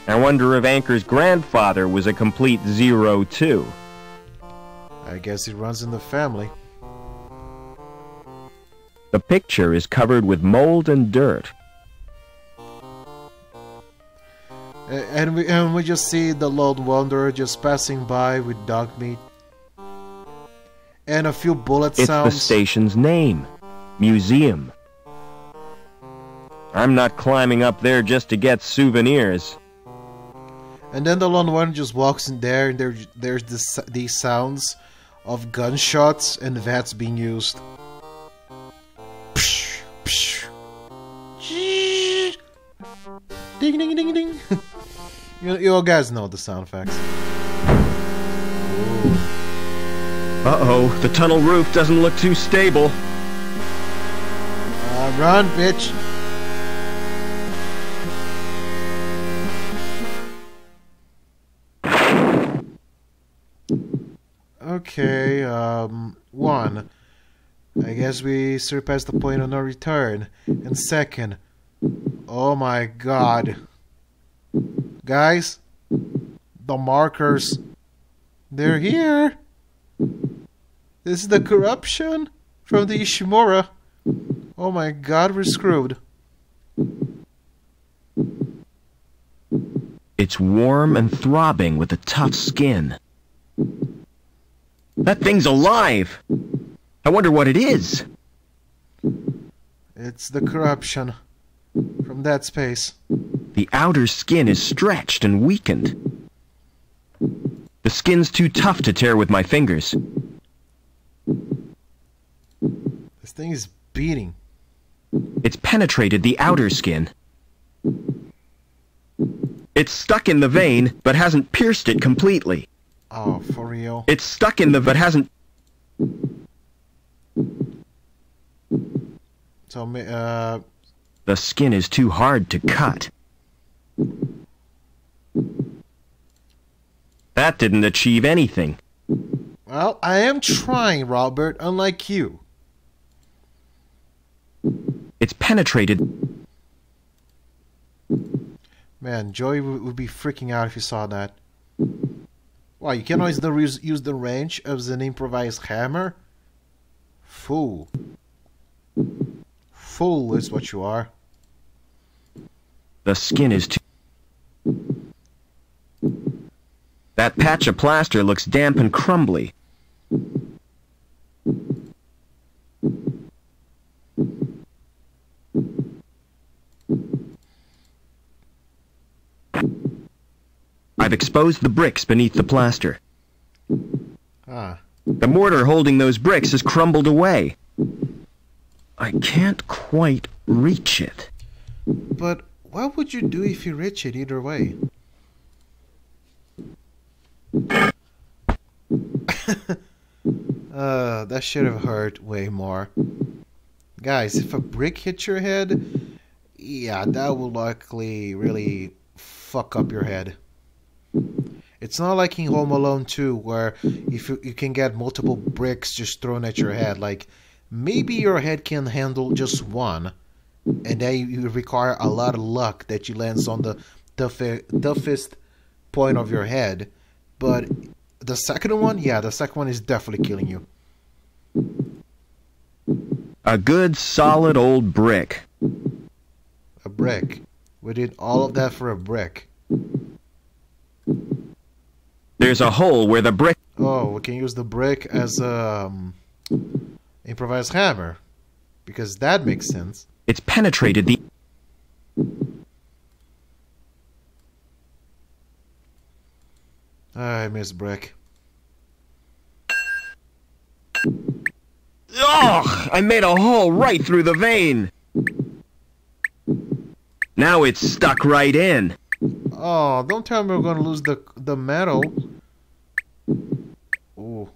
I wonder if Anchor's grandfather was a complete zero, too. I guess it runs in the family. The picture is covered with mold and dirt. And we just see the Lone Wanderer just passing by with dog meat. And a few bullet sounds. It's the station's name. Museum. I'm not climbing up there just to get souvenirs. And then the lone one just walks in there, and there's these sounds of gunshots and VATS being used. Psh, psh. Ding ding ding ding. You all guys know the sound effects. Uh-oh, the tunnel roof doesn't look too stable. Run, bitch. Okay, one. I guess we surpassed the point of no return. And second, oh my god. Guys, the markers, they're here. This is the corruption from the Ishimura. Oh my god, we're screwed. It's warm and throbbing with a tough skin. That thing's alive! I wonder what it is. It's the corruption from that space. The outer skin is stretched and weakened. The skin's too tough to tear with my fingers. This thing is beating. It's penetrated the outer skin. It's stuck in the vein, but hasn't pierced it completely. Oh, for real? It's stuck in the but hasn't... So, The skin is too hard to cut. That didn't achieve anything. Well, I am trying, Robert, unlike you. It's penetrated... Man, Joey would be freaking out if he saw that. Wow, you can always use the wrench as an improvised hammer? Fool. Fool is what you are. The skin is too... That patch of plaster looks damp and crumbly. I've exposed the bricks beneath the plaster. Ah. The mortar holding those bricks has crumbled away. I can't quite reach it. But what would you do if you reach it either way? That should have hurt way more. Guys, if a brick hits your head, yeah, that will likely really fuck up your head. It's not like in Home Alone 2 where if you can get multiple bricks just thrown at your head. Like, maybe your head can handle just one, and then you require a lot of luck that you lands on the toughest point of your head. But the second one, yeah, the second one is definitely killing you. A good solid old brick. A brick. We did all of that for a brick. There's a hole where the brick... Oh, we can use the brick as a improvised hammer. Because that makes sense. It's penetrated the... I miss brick. Ugh! I made a hole right through the vein! Now it's stuck right in. Oh, don't tell me we're gonna lose the metal. Oh.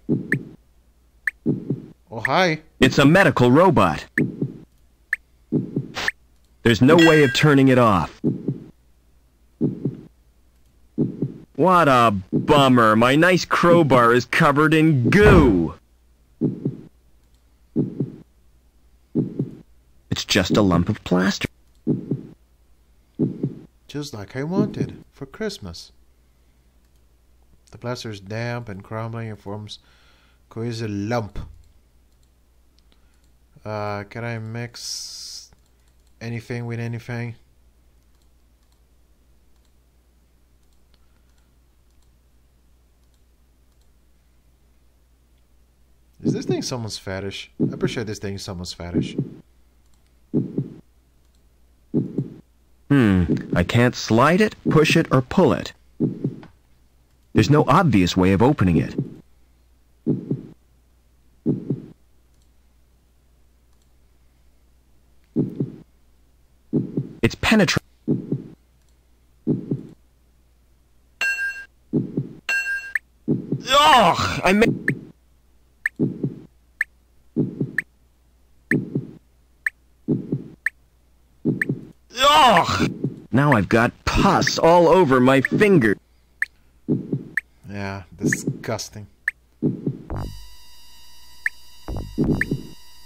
Oh, hi. It's a medical robot. There's no way of turning it off. What a bummer. My nice crowbar is covered in goo. It's just a lump of plaster. Just like I wanted for Christmas. The plaster is damp and crumbling and forms cohesive lump. Can I mix anything with anything? Is this thing someone's fetish? I'm pretty sure this thing is someone's fetish. I can't slide it, push it, or pull it. There's no obvious way of opening it. It's penetrating. Ugh! I made... Ugh! Now I've got pus all over my finger. Yeah, disgusting.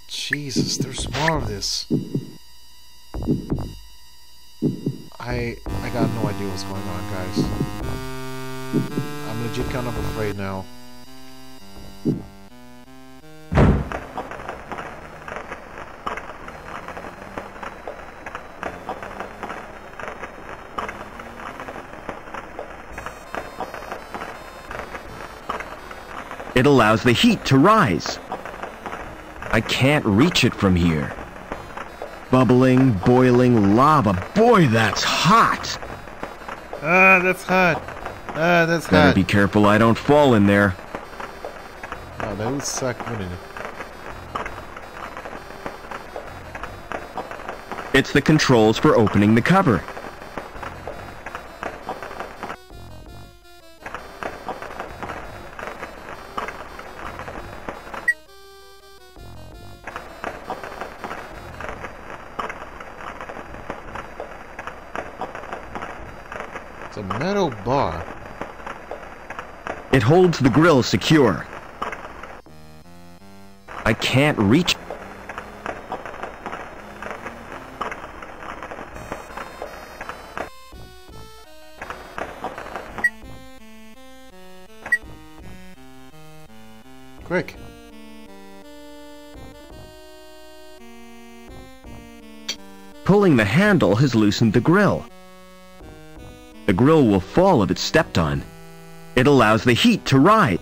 Jesus, there's more of this. I got no idea what's going on, guys. I'm legit kind of afraid now. It allows the heat to rise. I can't reach it from here. Bubbling, boiling lava. Boy, that's hot! Ah, that's hot. Ah, that's Better hot. be careful I don't fall in there. Oh, that would suck, wouldn't it? It's the controls for opening the cover. It's a metal bar. It holds the grill secure. I can't reach... Quick. Pulling the handle has loosened the grill. The grill will fall if it's stepped on. It allows the heat to rise.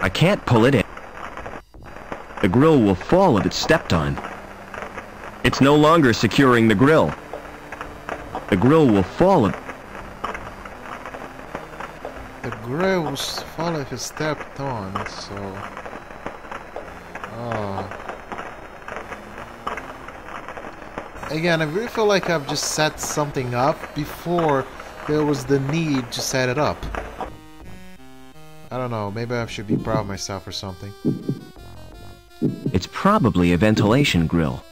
I can't pull it in. The grill will fall if it's stepped on. It's no longer securing the grill. The grill will fall if... The grill will fall if it's stepped on, so... Oh. Again, I really feel like I've just set something up before there was the need to set it up. I don't know, maybe I should be proud of myself or something. It's probably a ventilation grill.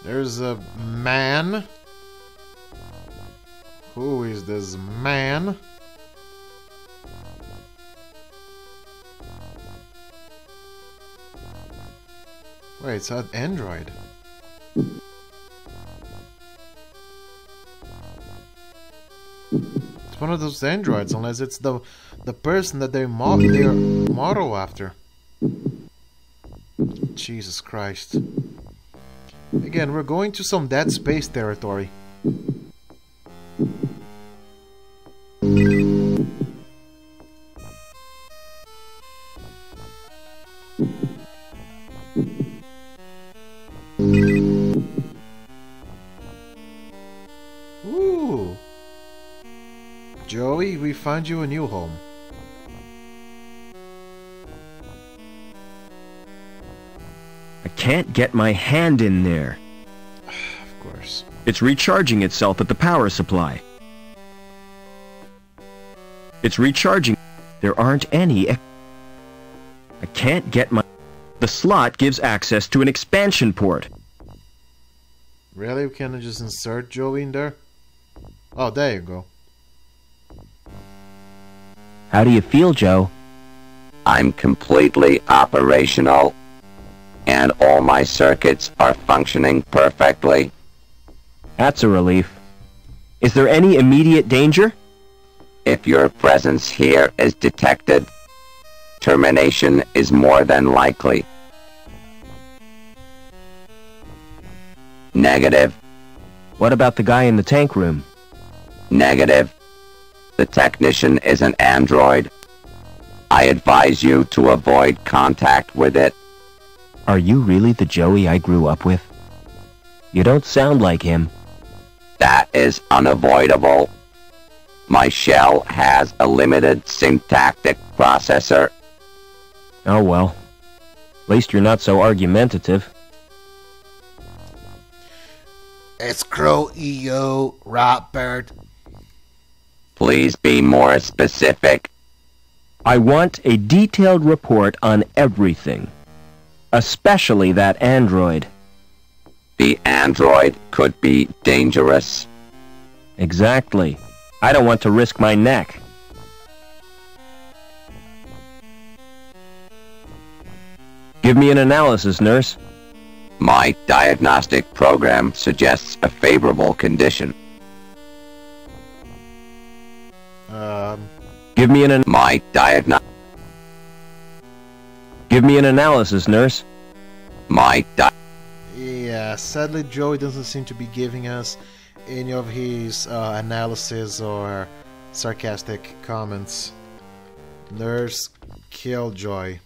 There's a man. Who is this man? Wait, it's an android. It's one of those androids, unless it's the person that they're model after. Jesus Christ. Again, we're going to some Dead Space territory. Ooh. Joey, we found you a new home. I can't get my hand in there. Of course. It's recharging itself at the power supply. It's recharging. There aren't any. I can't get my... The slot gives access to an expansion port. Really? We can't just insert Joey in there? Oh, there you go. How do you feel, Joe? I'm completely operational, and all my circuits are functioning perfectly. That's a relief. Is there any immediate danger? If your presence here is detected, termination is more than likely. Negative. What about the guy in the tank room? Negative. The technician is an android. I advise you to avoid contact with it. Are you really the Joey I grew up with? You don't sound like him. That is unavoidable. My shell has a limited syntactic processor. Oh well. At least you're not so argumentative. It's Crow EO, Robert. Please be more specific. I want a detailed report on everything. Especially that android. The android could be dangerous. Exactly. I don't want to risk my neck. Give me an analysis, nurse. My diagnostic program suggests a favorable condition. Give me an Give me an analysis, nurse. Yeah, sadly Joey doesn't seem to be giving us any of his analysis or sarcastic comments. Nurse Killjoy.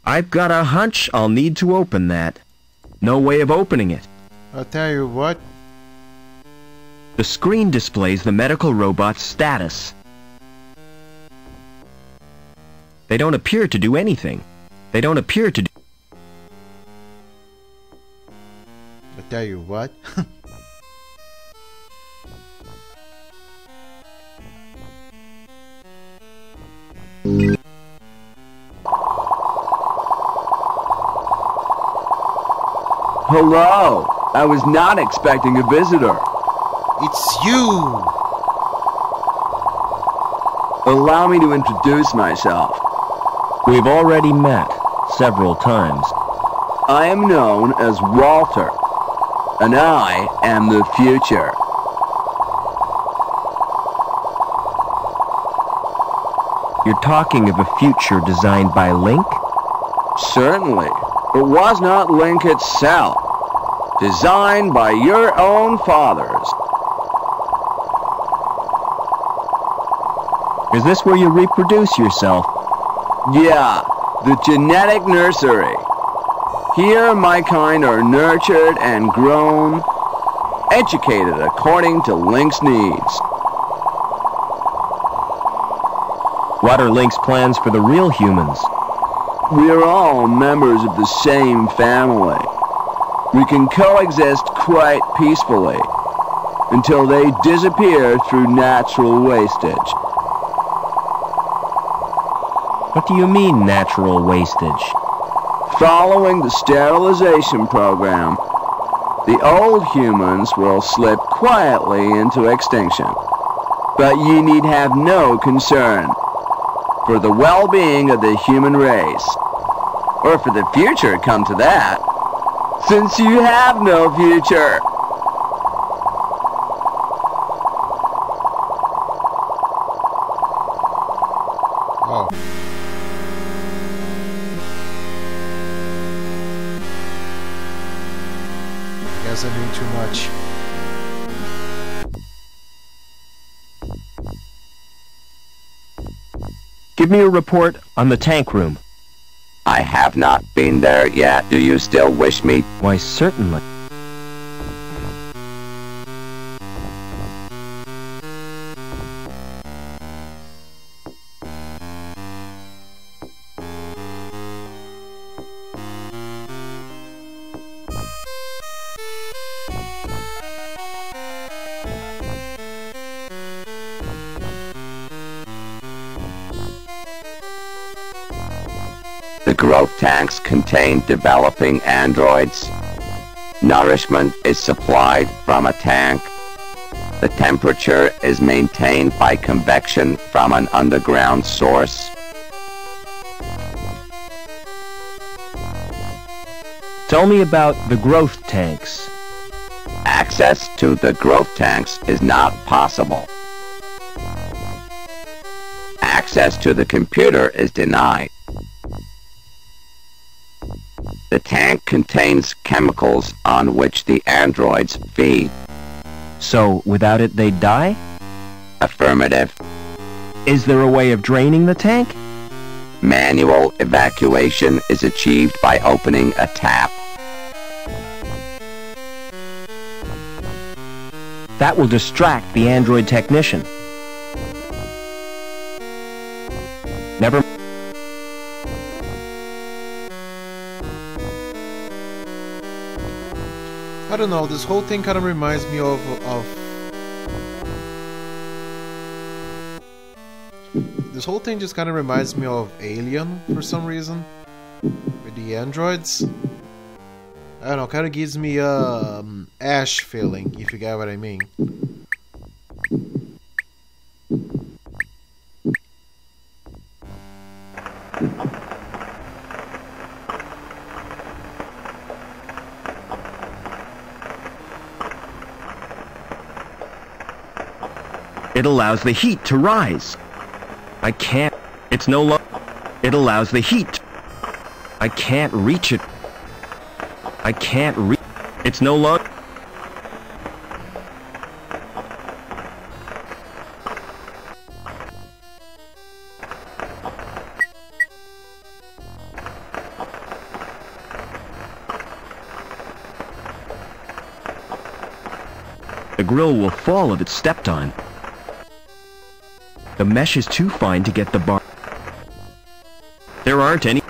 I've got a hunch I'll need to open that. No way of opening it. I'll tell you what. The screen displays the medical robot's status. They don't appear to do anything. They don't appear to do... I'll tell you what. Hello! I was not expecting a visitor. It's you! Allow me to introduce myself. We've already met several times. I am known as Walter, and I am the future. You're talking of a future designed by Link? Certainly. It was not Link itself. Designed by your own fathers. Is this where you reproduce yourself? Yeah, the genetic nursery. Here my kind are nurtured and grown, educated according to Link's needs. What are Link's plans for the real humans? We're all members of the same family. We can coexist quite peacefully until they disappear through natural wastage. What do you mean, natural wastage? Following the sterilization program, the old humans will slip quietly into extinction. But you need have no concern for the well-being of the human race. Or for the future, come to that. Since you have no future. Oh. Guess I knew too much. Give me a report on the tank room. I have not been there yet. Do you still wish me? Why, certainly. The growth tanks contain developing androids. Nourishment is supplied from a tank. The temperature is maintained by convection from an underground source. Tell me about the growth tanks. Access to the growth tanks is not possible. Access to the computer is denied. tank contains chemicals on which the androids feed. So, without it they'd die? Affirmative. Is there a way of draining the tank? Manual evacuation is achieved by opening a tap. That will distract the android technician. Never. I don't know, this whole thing kind of reminds me of this whole thing just kind of reminds me of Alien for some reason, with the androids. I don't know, kind of gives me Ash feeling, if you get what I mean. It allows the heat to rise. I can't. It's no longer. It allows the heat. I can't reach it. I can't reach. It's no longer. The grill will fall if it's stepped on. The mesh is too fine to get the bar. There aren't any.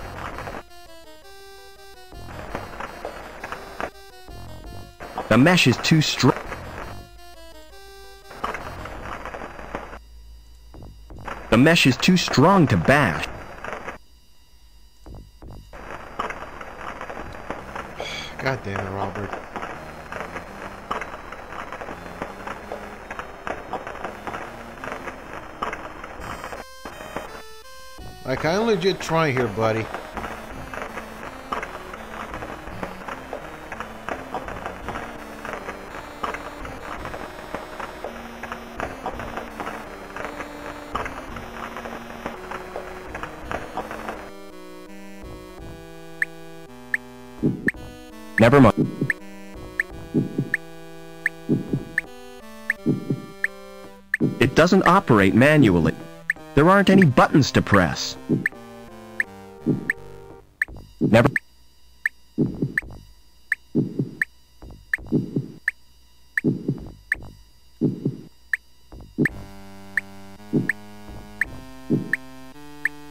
The mesh is too strong. The mesh is too strong to bash. God damn it, Robert. Like, I'm legit trying here, buddy. Never mind. It doesn't operate manually. There aren't any buttons to press. Never.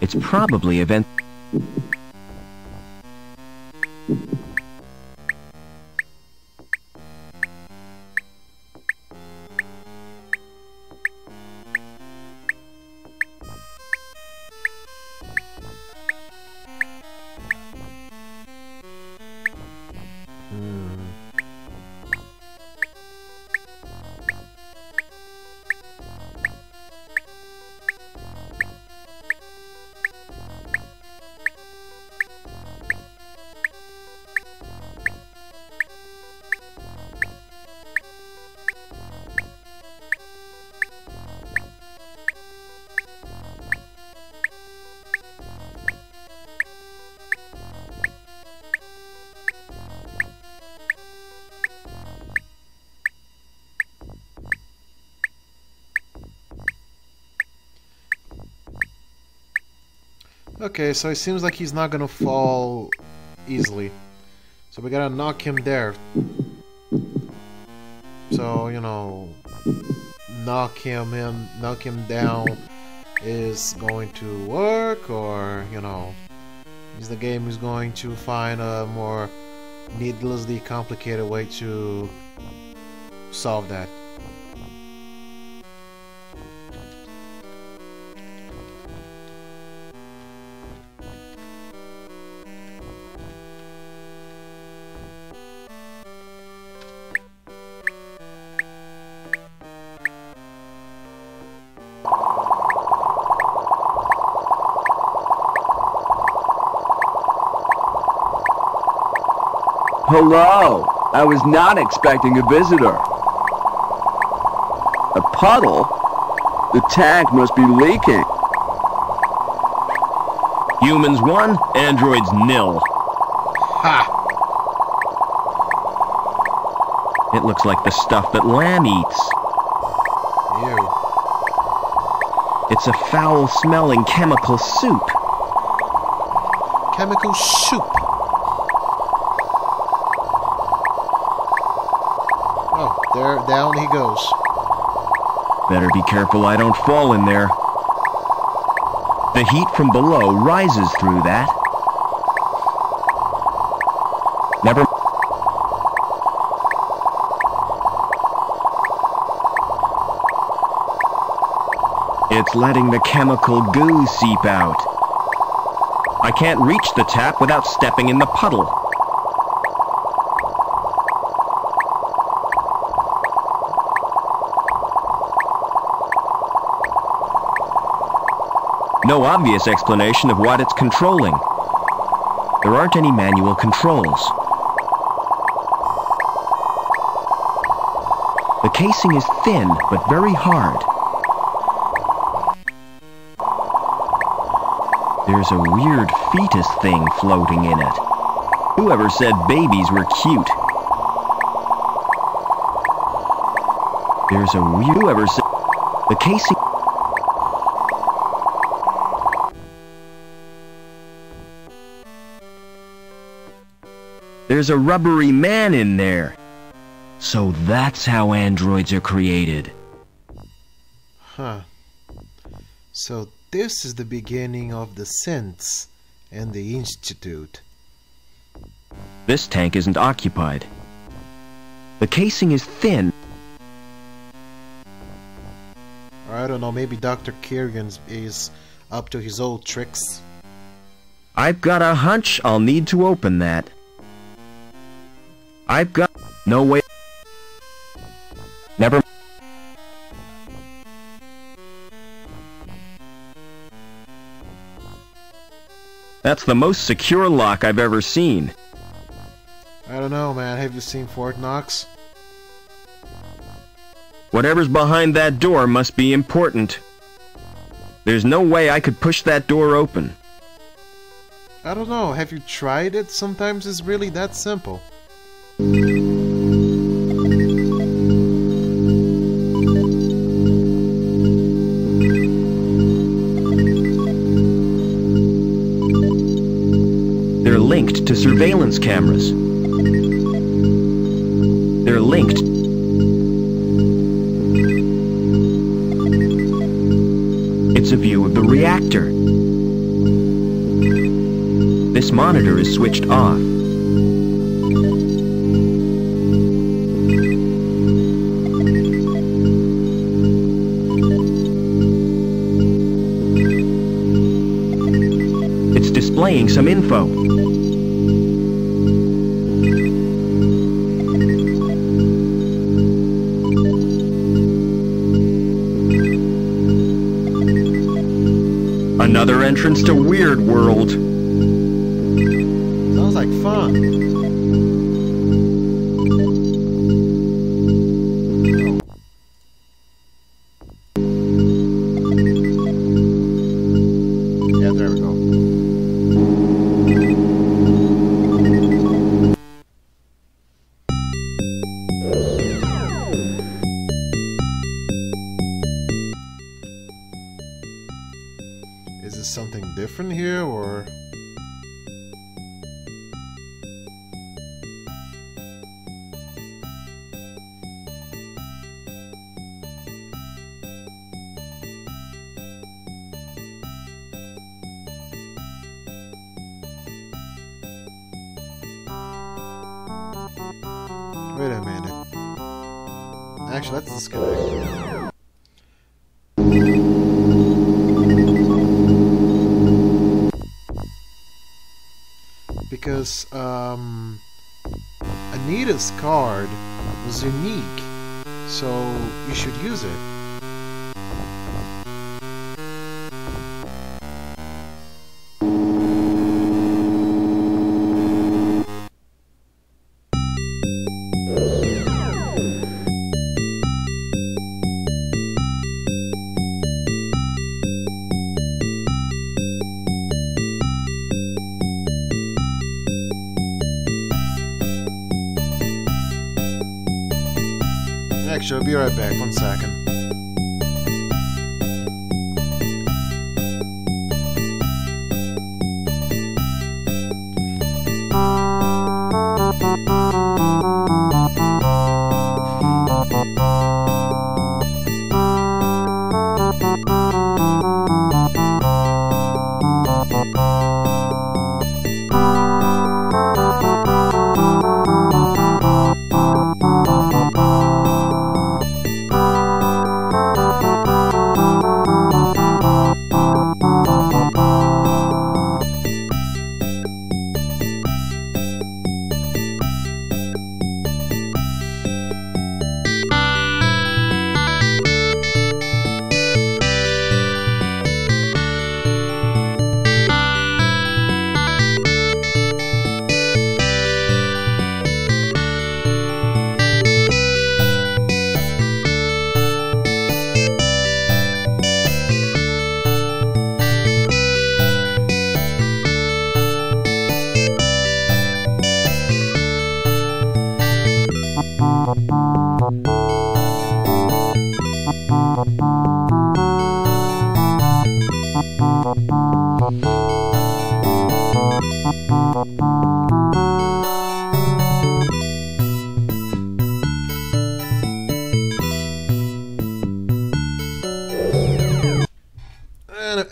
It's probably event. Okay, so it seems like he's not gonna fall easily. So we gotta knock him there. So, you know, knock him down is going to work, or, you know, is the game is going to find a more needlessly complicated way to solve that. Hello! I was not expecting a visitor. A puddle? The tank must be leaking. Humans 1, androids 0. Ha! It looks like the stuff that lamb eats. Ew. It's a foul-smelling chemical soup. Chemical soup. Oh, there, down he goes. Better be careful I don't fall in there. The heat from below rises through that. Never. It's letting the chemical goo seep out. I can't reach the tap without stepping in the puddle. No obvious explanation of what it's controlling. There aren't any manual controls. The casing is thin, but very hard. There's a weird fetus thing floating in it. Whoever said babies were cute? There's a weird... Whoever said... The casing... There's a rubbery man in there. So that's how androids are created. Huh. So this is the beginning of the synths and the Institute. This tank isn't occupied. The casing is thin. Or I don't know, maybe Dr. Kerrigan is up to his old tricks. I've got a hunch I'll need to open that. I've got no way. Never. That's the most secure lock I've ever seen. I don't know, man. Have you seen Fort Knox? Whatever's behind that door must be important. There's no way I could push that door open. I don't know. Have you tried it? Sometimes it's really that simple. They're linked to surveillance cameras. They're linked. It's a view of the reactor. This monitor is switched off. It's displaying some info. Another entrance to Weird World. Sounds like fun. Yeah, there we go. Is this something different here, or...? Wait a minute. Actually, let's disconnect. Because, Anita's card was unique, so you should use it. Actually, I'll be right back. 1 second.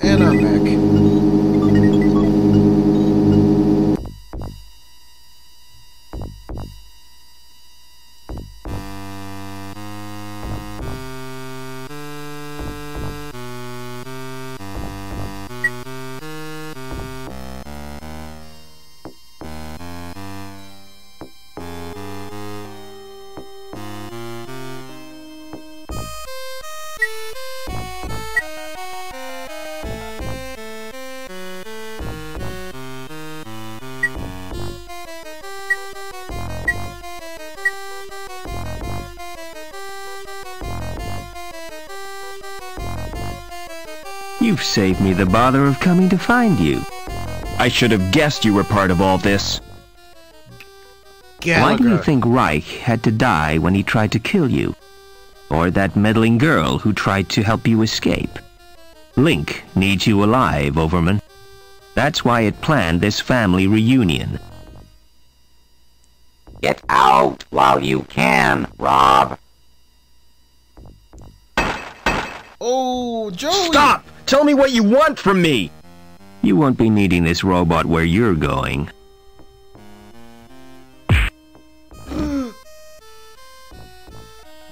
And I'm back. You've saved me the bother of coming to find you. I should have guessed you were part of all this. Why do you think Reich had to die when he tried to kill you? Or that meddling girl who tried to help you escape? Link needs you alive, Overman. That's why it planned this family reunion. Get out while you can, Rob. Oh, Joey! Stop! Tell me what you want from me! You won't be needing this robot where you're going.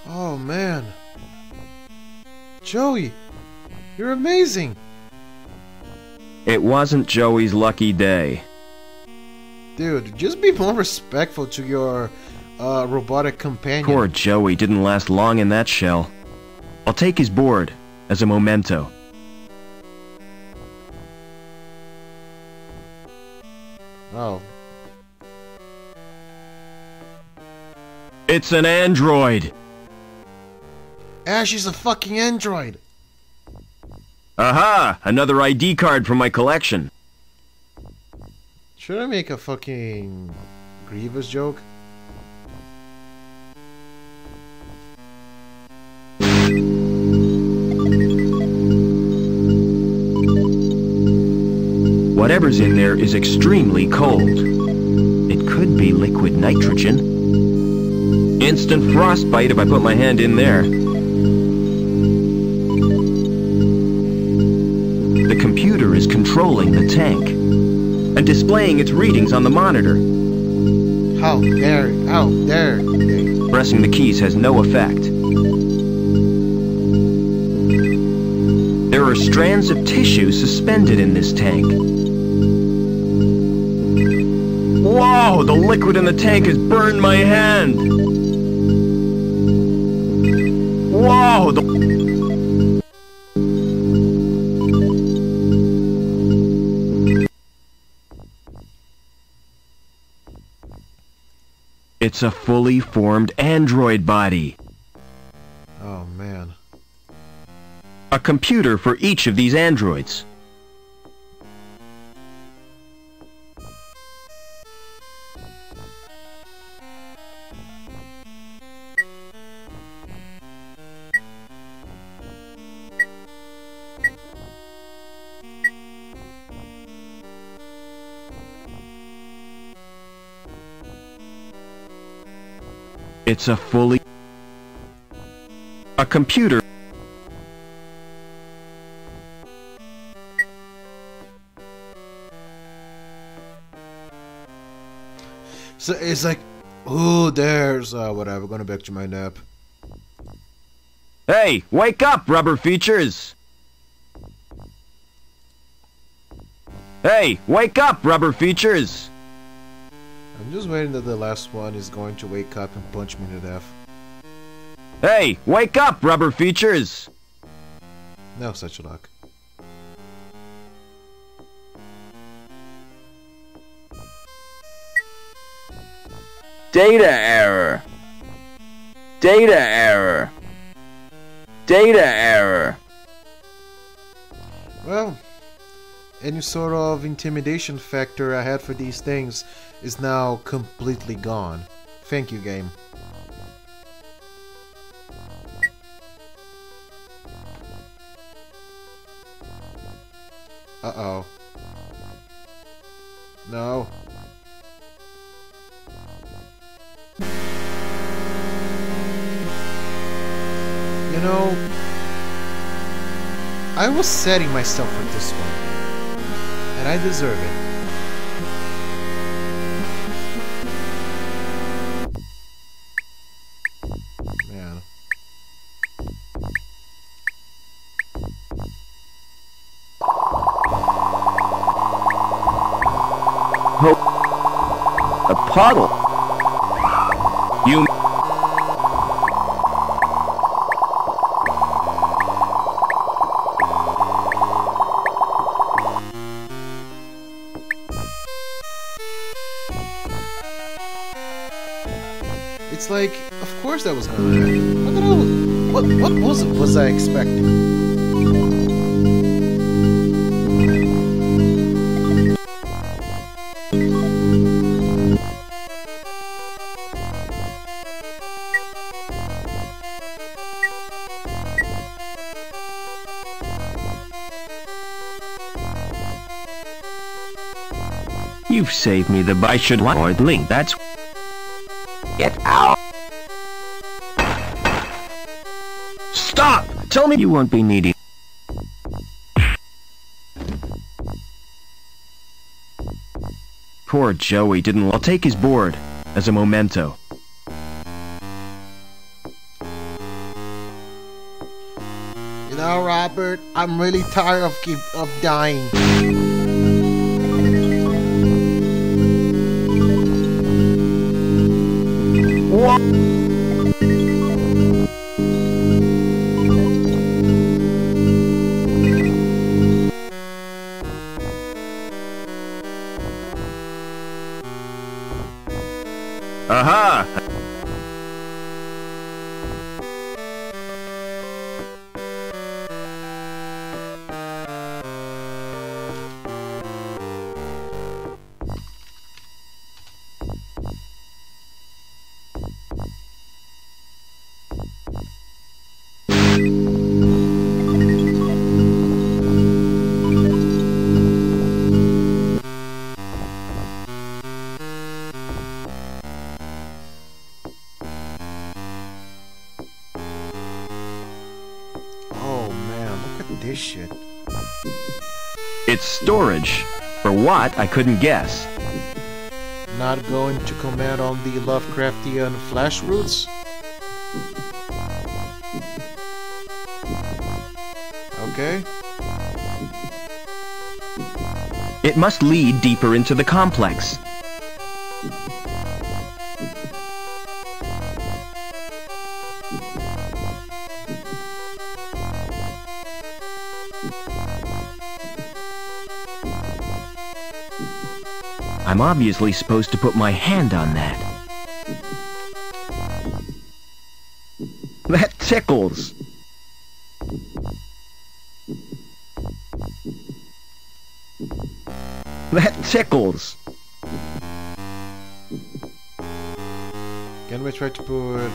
Oh, man. Joey, you're amazing. It wasn't Joey's lucky day. Dude, just be more respectful to your robotic companion. Poor Joey didn't last long in that shell. I'll take his board as a memento. Oh. It's an android! Ash is a fucking android! Aha! Another ID card from my collection. Should I make a fucking Grievous joke? Whatever's in there is extremely cold. It could be liquid nitrogen. Instant frostbite if I put my hand in there. The computer is controlling the tank and displaying its readings on the monitor. How dare they? Pressing the keys has no effect. There are strands of tissue suspended in this tank. Whoa! The liquid in the tank has burned my hand! Whoa! It's a fully formed android body. Oh, man. A computer for each of these androids. It's a fully... a computer. So it's like, oh, there's whatever. Going back to my nap. Hey, wake up, rubber features! Hey, wake up, rubber features! I'm just waiting that the last one is going to wake up and punch me to death. Hey, wake up, rubber features! No such luck. Data error. Data error. Data error. Well, any sort of intimidation factor I had for these things is now completely gone. Thank you, game. Uh-oh. No. You know, I was setting myself for this one, and I deserve it. Man. A puddle. You... It's like, of course that was gonna happen. What was I expecting? You've saved me the I should want or link, that's... Get out! Stop! Tell me you won't be needing... Poor Joey didn't... I'll take his board as a memento. You know, Robert, I'm really tired of dying. Aha! This shit. It's storage. For what, I couldn't guess. Not going to comment on the Lovecraftian flash roots? Okay. It must lead deeper into the complex. I'm obviously supposed to put my hand on that. That tickles. That tickles. Can we try to put...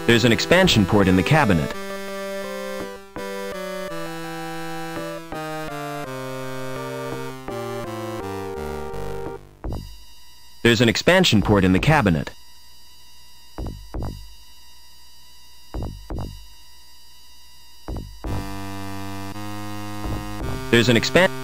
There's an expansion port in the cabinet. There's an expansion port in the cabinet. There's an expansion.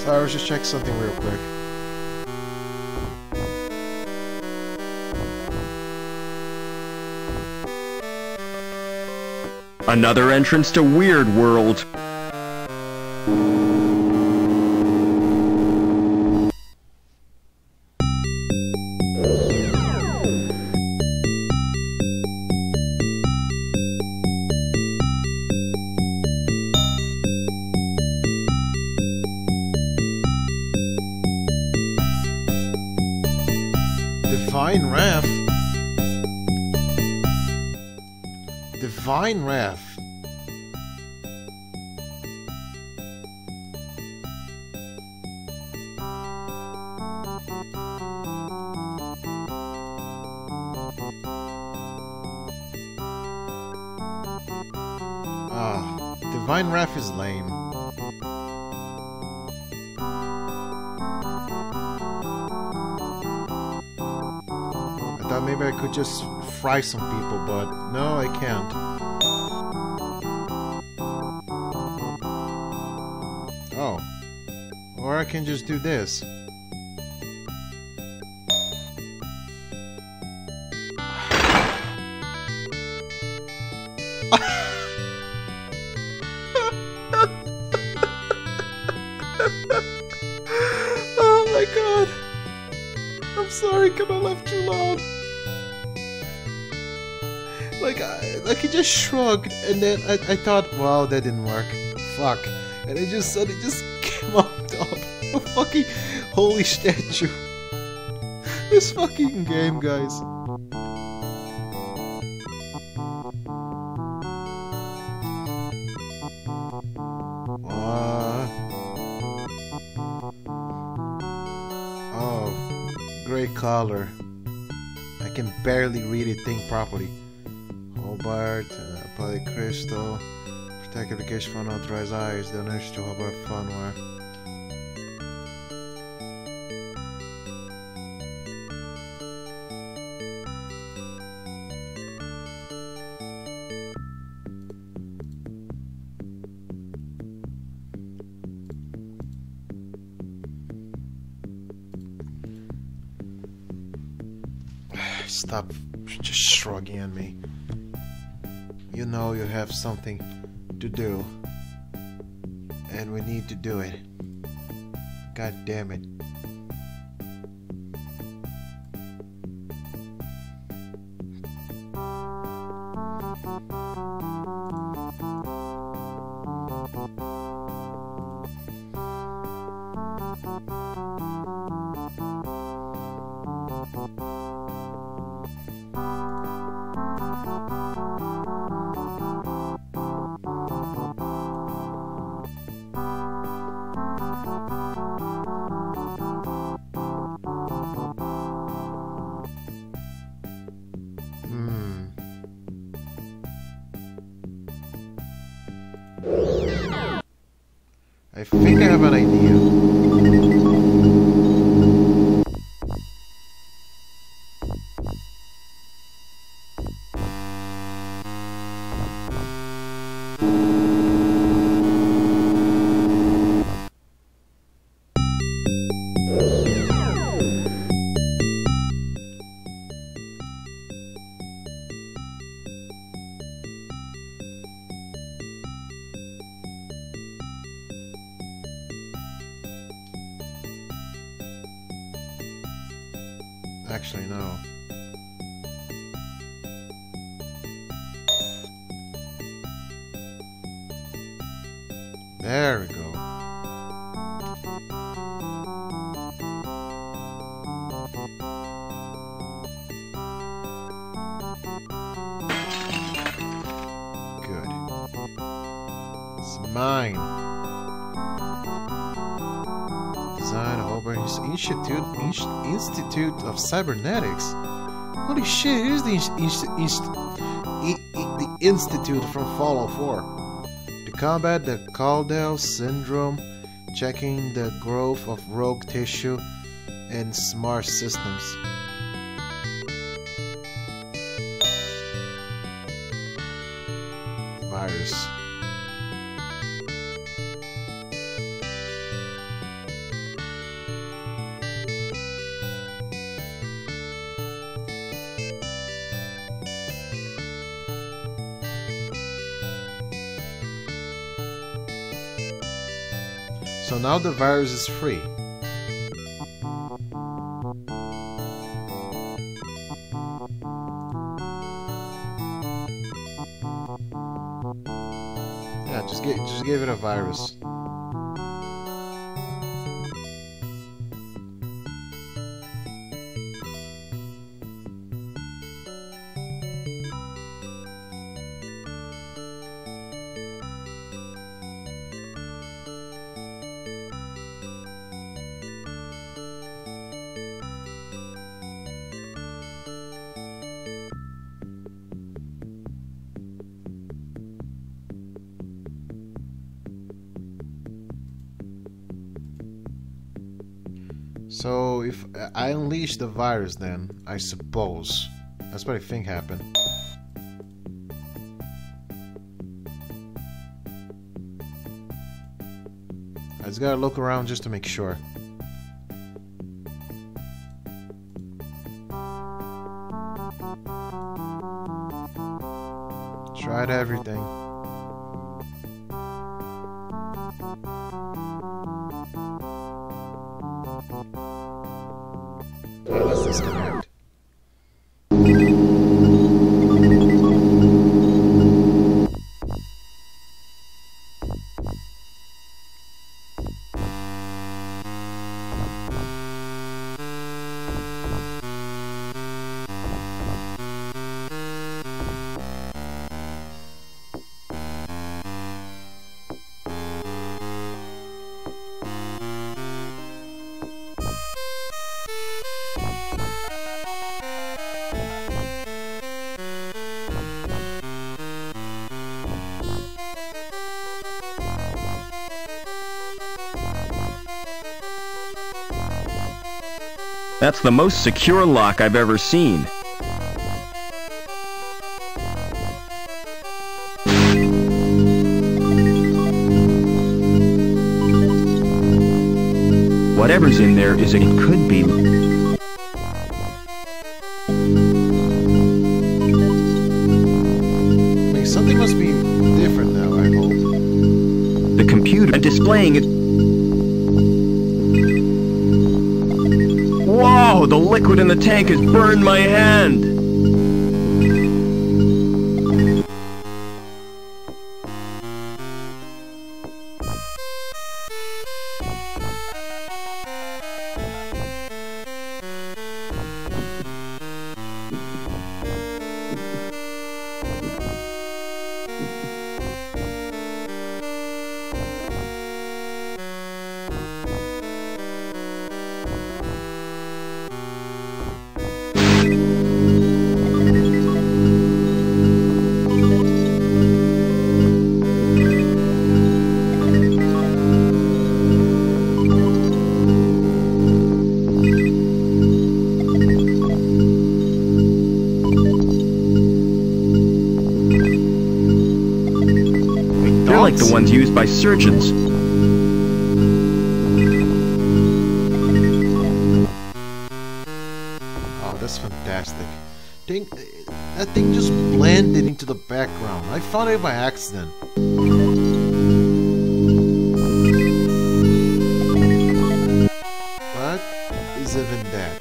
Sorry, I was just checking something real quick. Another entrance to Weird World. Divine Wrath? Divine Wrath. Ah, Divine Wrath is lame. I thought maybe I could just fry some people, but no, I can't. Oh. Or I can just do this. Oh my god. I'm sorry, can I laugh too loud? Like he just shrugged, and then I thought, wow, that didn't work. Fuck. And I just suddenly just came up a fucking holy statue. This fucking game, guys. Oh, great color. I can barely read it, think properly. Hobart, Polycrystal, protect application for unauthorized eyes, donation to Hobart Funware. Stop just shrugging at me. You know you have something to do. And we need to do it. God damn it. I think I have an idea. Actually, no. There we go. Good. It's mine. Design over his Institute of Cybernetics. Holy shit! It is the Institute from Fallout 4. To combat the Caldwell syndrome, checking the growth of rogue tissue and smart systems. Virus. So now the virus is free. Yeah, just give it a virus. So if I unleash the virus, then I suppose that's what I think happened. I just gotta look around just to make sure. Tried everything. Let's disconnect. That's the most secure lock I've ever seen. Whatever's in there it could be. Wait, something must be different now, I hope. The computer displaying it. Whoa, the liquid in the tank has burned my hand. like the ones used by surgeons. Oh, that's fantastic. That thing just blended into the background. I found it by accident. What is even that?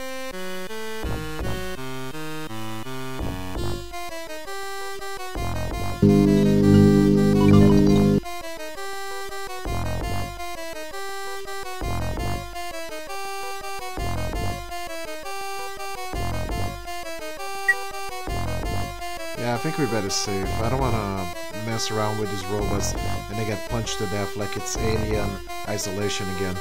Yeah, I think we better save. I don't want to mess around with these robots and they get punched to death like it's Alien Isolation again.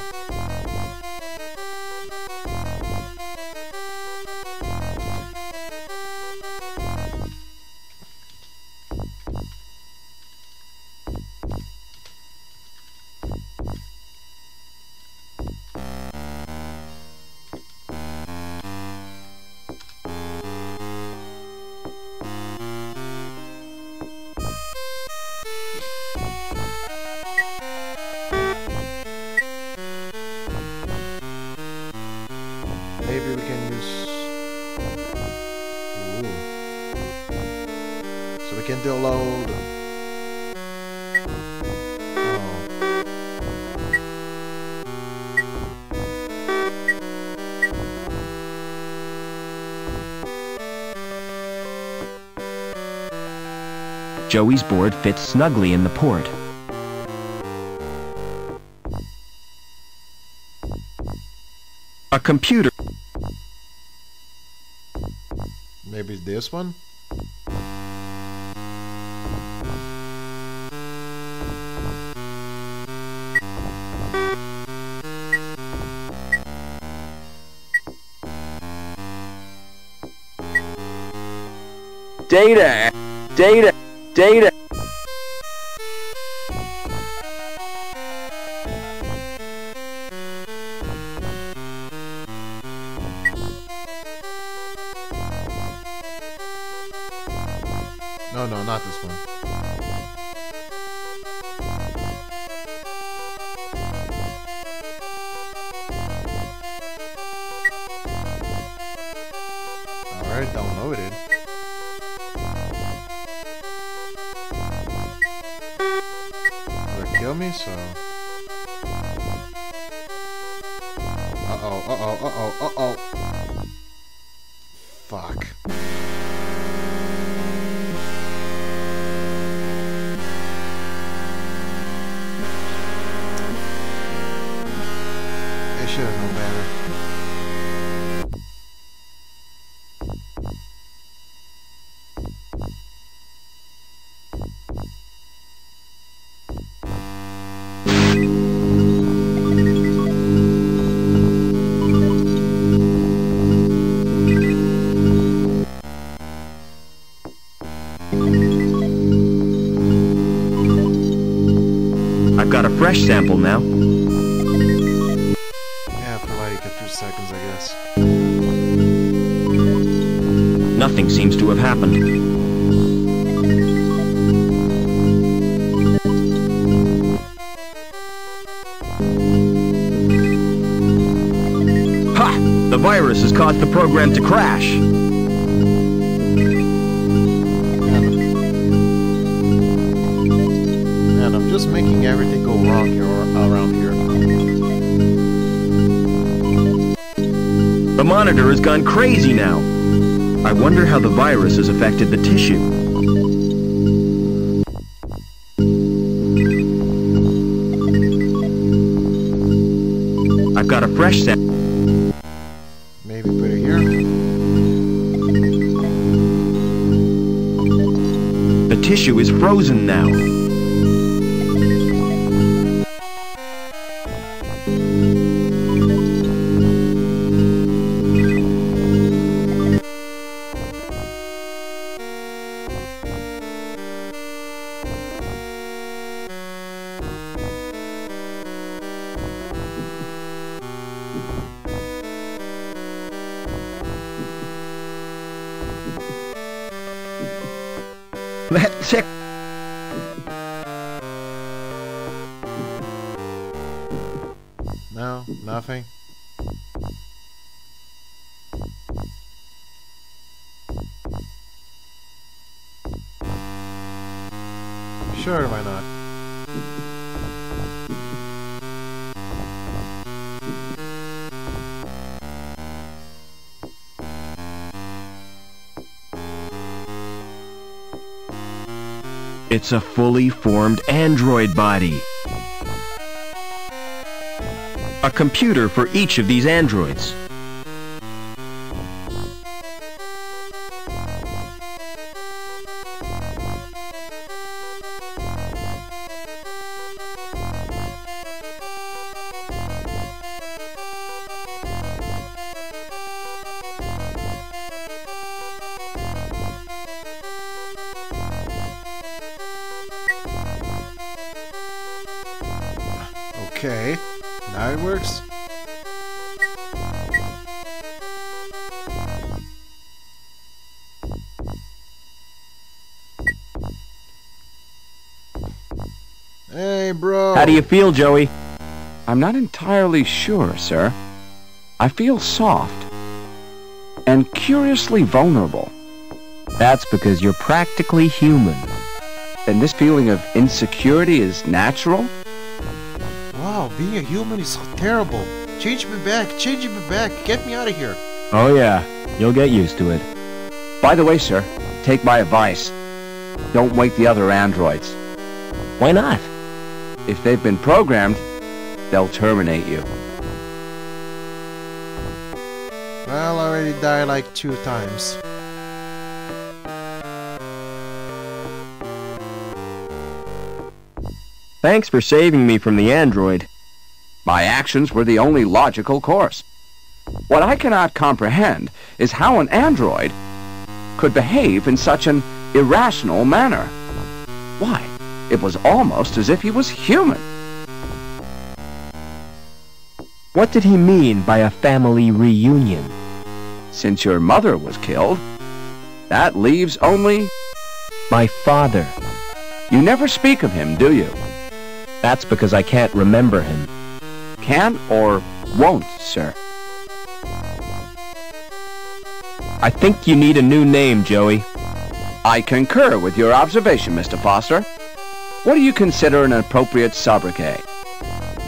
Maybe we can use... Ooh. So we can download... Joey's board fits snugly in the port. A computer. Maybe this one? Data! Data! Data! No, no, not this one. Alright, downloaded. Will it kill me? So... Uh-oh, uh-oh, uh-oh, uh-oh. Fuck. I should have known better. I've got a fresh sample now. Yeah, for like a few seconds, I guess. Nothing seems to have happened. Ha! The virus has caused the program to crash. Man, I'm just making everything go wrong here around here. The monitor has gone crazy now. I wonder how the virus has affected the tissue. I've got a fresh set. Maybe put it here. The tissue is frozen now. Let's check. No? Nothing? Sure, why not? It's a fully formed android body. A computer for each of these androids. Okay, now it works. Hey, bro. How do you feel, Joey? I'm not entirely sure, sir. I feel soft and curiously vulnerable. That's because you're practically human. And this feeling of insecurity is natural? Wow, being a human is so terrible. Change me back, get me out of here. Oh yeah, you'll get used to it. By the way, sir, take my advice. Don't wake the other androids. Why not? If they've been programmed, they'll terminate you. Well, I already died like 2 times. Thanks for saving me from the android. My actions were the only logical course. What I cannot comprehend is how an android could behave in such an irrational manner. Why, it was almost as if he was human. What did he mean by a family reunion? Since your mother was killed, that leaves only my father. You never speak of him, do you? That's because I can't remember him. Can't or won't, sir? I think you need a new name, Joey. I concur with your observation, Mr. Foster. What do you consider an appropriate sobriquet?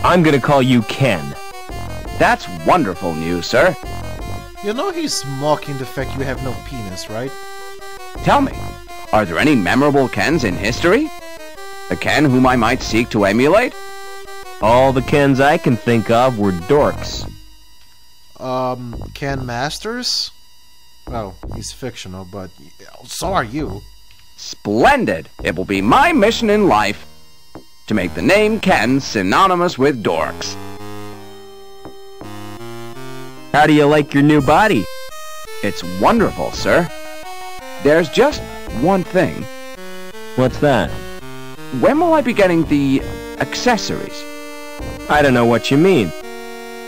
I'm gonna call you Ken. That's wonderful news, sir. You know he's mocking the fact you have no penis, right? Tell me, are there any memorable Kens in history? A Ken whom I might seek to emulate? All the Kens I can think of were dorks. Ken Masters? Well, he's fictional, but so are you. Splendid! It will be my mission in life to make the name Ken synonymous with dorks. How do you like your new body? It's wonderful, sir. There's just one thing. What's that? When will I be getting the accessories? I don't know what you mean.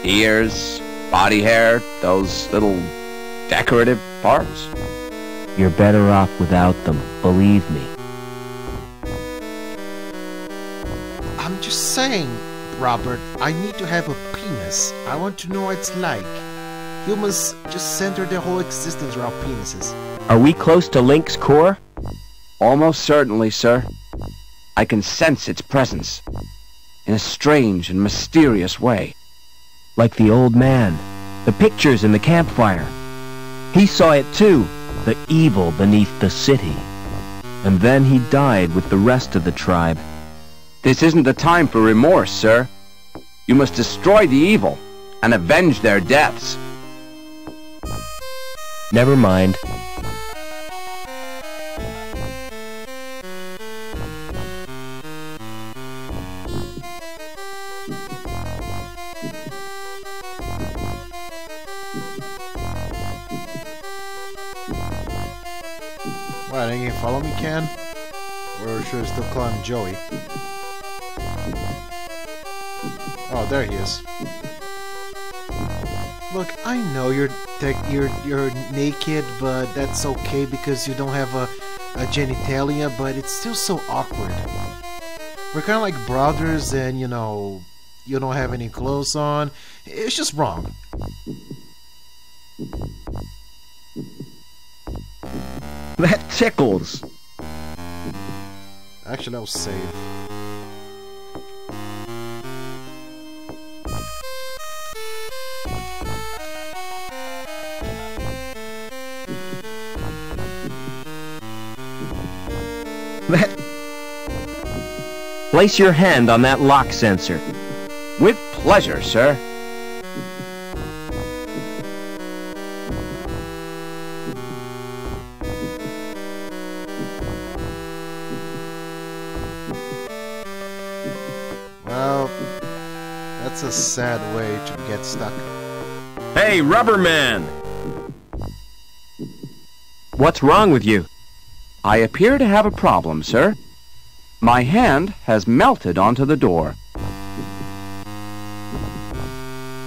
Ears, body hair, those little decorative parts. You're better off without them, believe me. I'm just saying, Robert, I need to have a penis. I want to know what it's like. Humans just center their whole existence around penises. Are we close to Link's core? Almost certainly, sir. I can sense its presence in a strange and mysterious way. Like the old man, the pictures in the campfire. He saw it too, the evil beneath the city. And then he died with the rest of the tribe. This isn't the time for remorse, sir. You must destroy the evil and avenge their deaths. Never mind. What, ain't you follow me, Ken? Or should I still call him Joey? Oh, there he is. Look, I know you're naked, but that's okay because you don't have a genitalia, but it's still so awkward. We're kind of like brothers, and you know, you don't have any clothes on. It's just wrong. That tickles. Actually, that was safe. Place your hand on that lock sensor. With pleasure, sir. Well, that's a sad way to get stuck. Hey, Rubber Man! What's wrong with you? I appear to have a problem, sir. My hand has melted onto the door.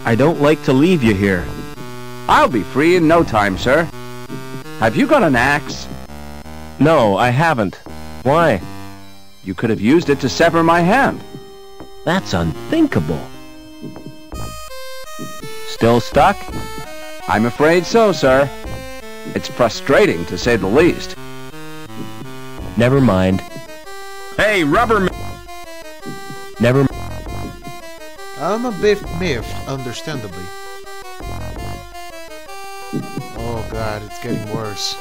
I don't like to leave you here. I'll be free in no time, sir. Have you got an axe? No, I haven't. Why? You could have used it to sever my hand. That's unthinkable. Still stuck? I'm afraid so, sir. It's frustrating, to say the least. Never mind. Hey, Rubber Man! Never mind. I'm a bit miffed, understandably. Oh god, it's getting worse.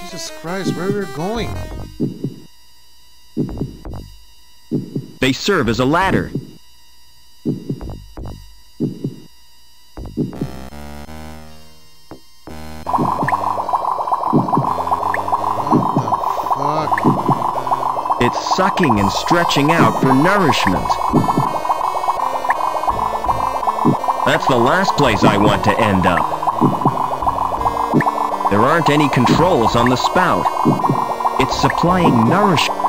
Jesus Christ, where are we going? They serve as a ladder. It's sucking and stretching out for nourishment. That's the last place I want to end up. There aren't any controls on the spout. It's supplying nourishment.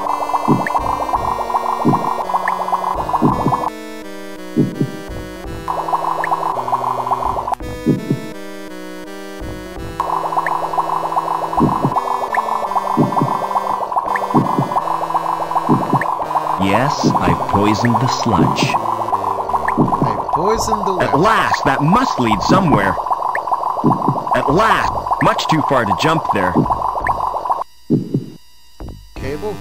Yes, I've poisoned the sludge. I poisoned the well. At last, that must lead somewhere. At last, much too far to jump there. Cable?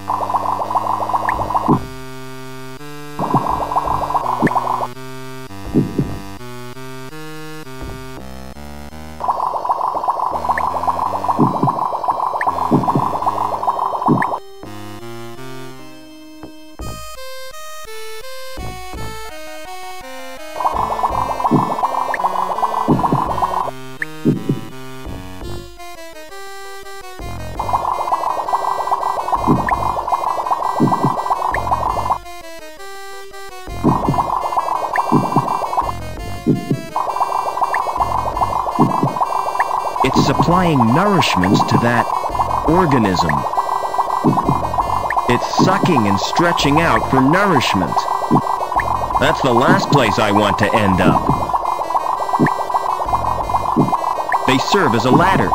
It's supplying nourishment to that organism. It's sucking and stretching out for nourishment. That's the last place I want to end up. They serve as a ladder.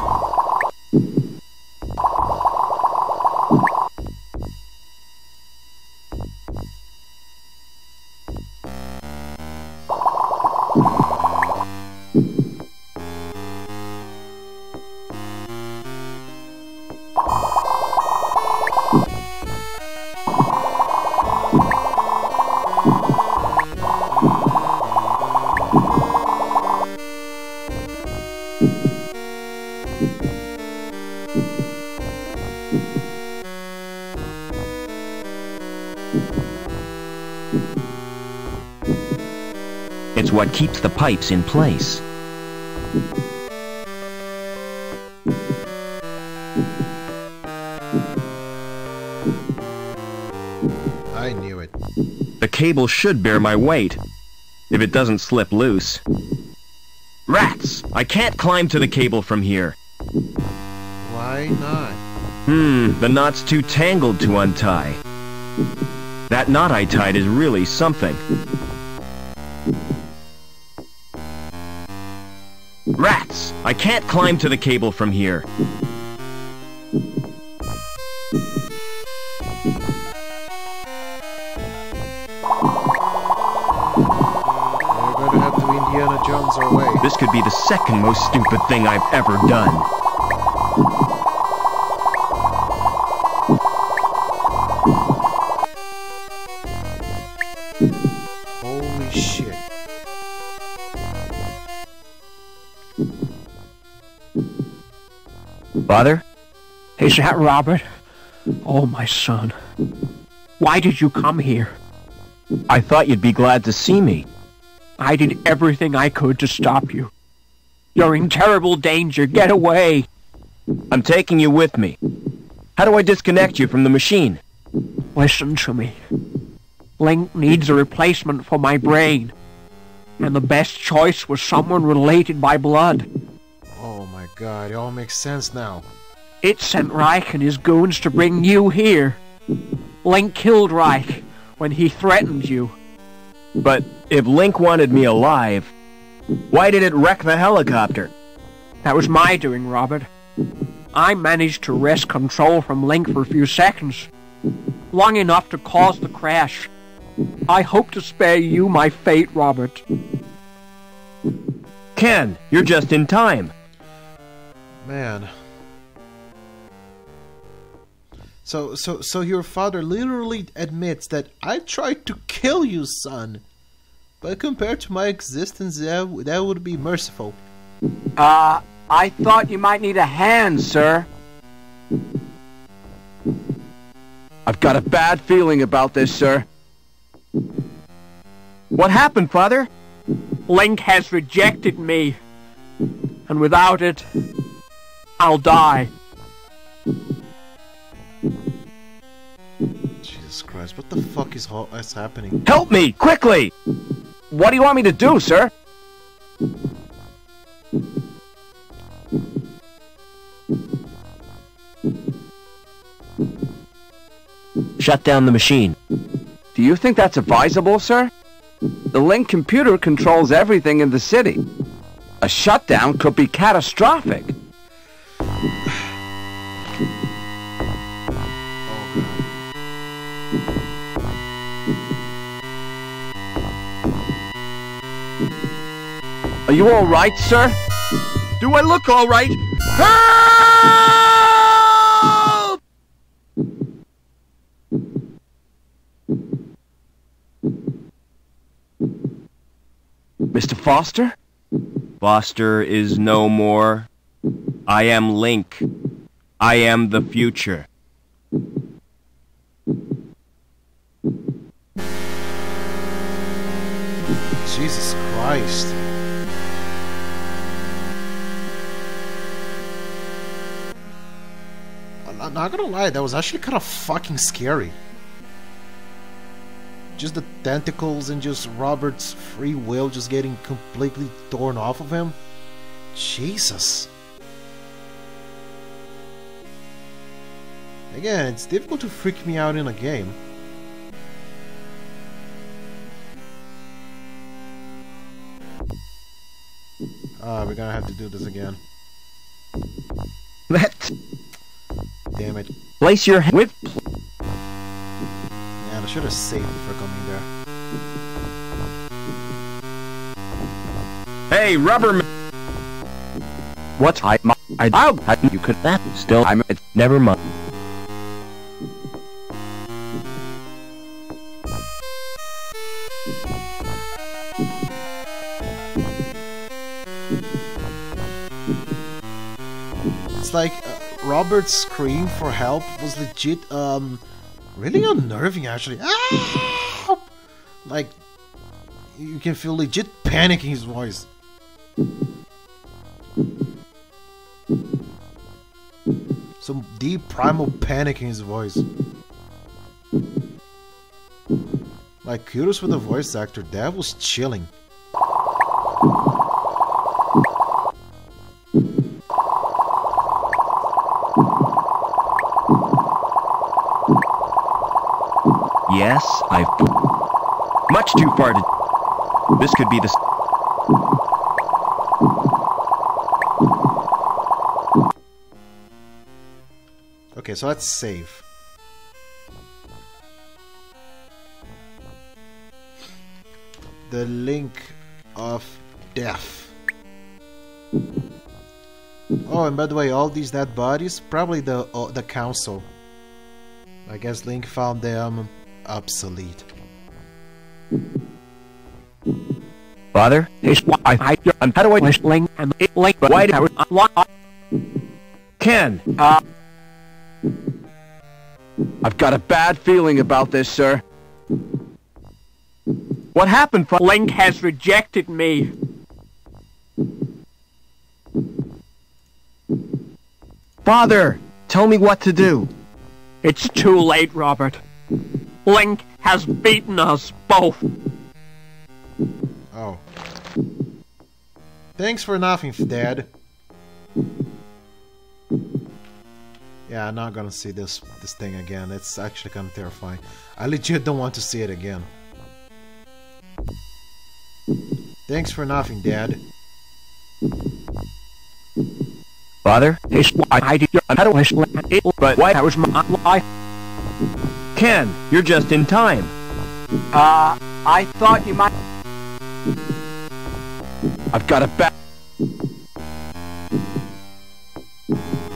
It's what keeps the pipes in place. I knew it. The cable should bear my weight, if it doesn't slip loose. Rats! I can't climb to the cable from here. Why not? The knot's too tangled to untie. That knot I tied is really something. Rats! I can't climb to the cable from here. We're going to have to Indiana Jones our way. This could be the second most stupid thing I've ever done. Holy shit. Father? Is that Robert? Oh, my son. Why did you come here? I thought you'd be glad to see me. I did everything I could to stop you. You're in terrible danger. Get away. I'm taking you with me. How do I disconnect you from the machine? Listen to me. Link needs a replacement for my brain. And the best choice was someone related by blood. Oh my god, it all makes sense now. It sent Reich and his goons to bring you here. Link killed Reich when he threatened you. But if Link wanted me alive, why did it wreck the helicopter? That was my doing, Robert. I managed to wrest control from Link for a few seconds. Long enough to cause the crash. I hope to spare you my fate, Robert. Ken, you're just in time. Man. So your father literally admits that I tried to kill you, son. But compared to my existence, that would be merciful. I thought you might need a hand, sir. I've got a bad feeling about this, sir. What happened, Father? Link has rejected me. And without it, I'll die. Jesus Christ, what the fuck is happening? Help me, quickly! What do you want me to do, sir? Shut down the machine. Do you think that's advisable, sir? The Link computer controls everything in the city. A shutdown could be catastrophic. Are you all right, sir? Do I look all right? Help! Mr. Foster? Foster is no more. I am Link. I am the future. Jesus Christ. I'm not gonna lie, that was actually kind of fucking scary. Just the tentacles and just Robert's free will just getting completely torn off of him. Jesus. Again, it's difficult to freak me out in a game. We're gonna have to do this again. Damn it. Place your hand with... Man, I should have saved before coming there. Hey, Rubberman! What? You could... That still... Never mind. It's like Robert's scream for help was legit really unnerving actually. Ah! Like you can feel legit panic in his voice. Some deep primal panic in his voice. Like kudos for the voice actor, that was chilling. Yes, I've... Much too far to... This could be the... Okay, so let's save. The Link of Death. Oh, and by the way, all these dead bodies, probably the council. I guess Link found them obsolete. Father, how do I Link and Link? Why do I? Ken, I've got a bad feeling about this, sir. what happened? Link has rejected me. Father, tell me what to do. It's too late, Robert. Link has beaten us both. Oh. Thanks for nothing, Dad. Yeah, I'm not gonna see this thing again. It's actually kind of terrifying. I legit don't want to see it again. Thanks for nothing, Dad. Father, how do but why was my Ken, you're just in time. I thought you might... I've got a bad...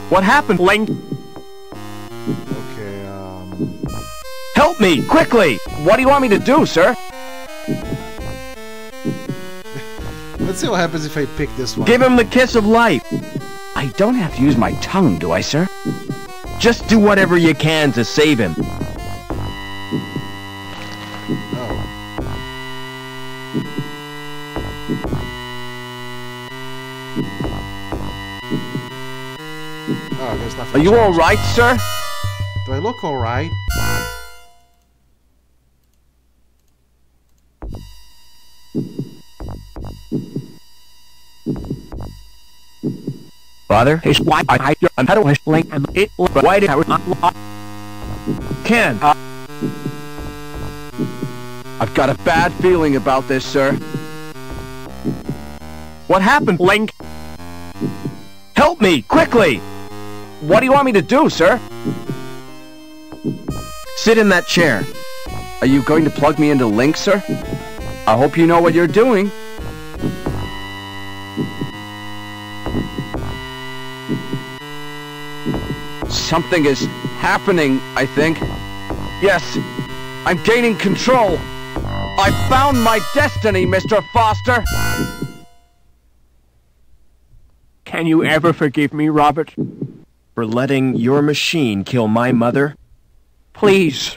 What happened, Link? Okay, Help me, quickly! What do you want me to do, sir? let's see what happens if I pick this one. Give him the kiss of life. I don't have to use my tongue, do I, sir? Just do whatever you can to save him. Oh. Oh, there's nothing. Are you all right, sir? Do I look alright? Father, how do I Link and it? Why did Ken? I've got a bad feeling about this, sir. What happened, Link? Help me, quickly! What do you want me to do, sir? Sit in that chair. Are you going to plug me into Link, sir? I hope you know what you're doing. Something is happening, I think. Yes, I'm gaining control. I found my destiny, Mr. Foster. Can you ever forgive me, Robert? For letting your machine kill my mother? Please,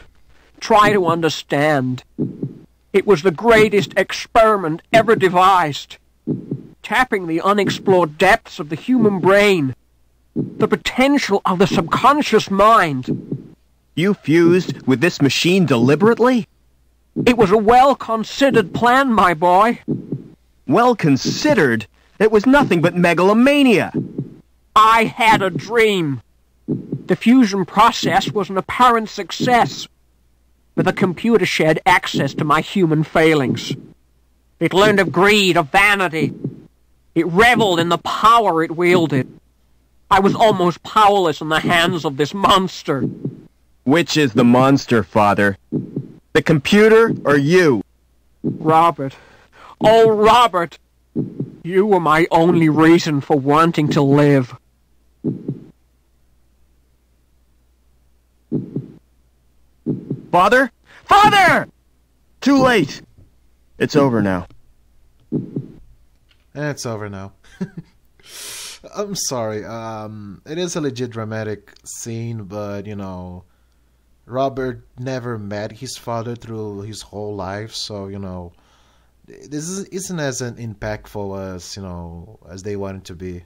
try to understand. It was the greatest experiment ever devised. Tapping the unexplored depths of the human brain. The potential of the subconscious mind. You fused with this machine deliberately? It was a well-considered plan, my boy. Well considered? It was nothing but megalomania. I had a dream. The fusion process was an apparent success. But the computer shared access to my human failings. It learned of greed, of vanity. It reveled in the power it wielded. I was almost powerless in the hands of this monster. Which is the monster, Father? The computer or you? Robert. Oh, Robert! You were my only reason for wanting to live. Father? Father! Too late. It's over now. It's over now. I'm sorry. It is a legit dramatic scene, but, you know, Robert never met his father through his whole life, so, you know, this isn't as impactful as, you know, as they want it to be.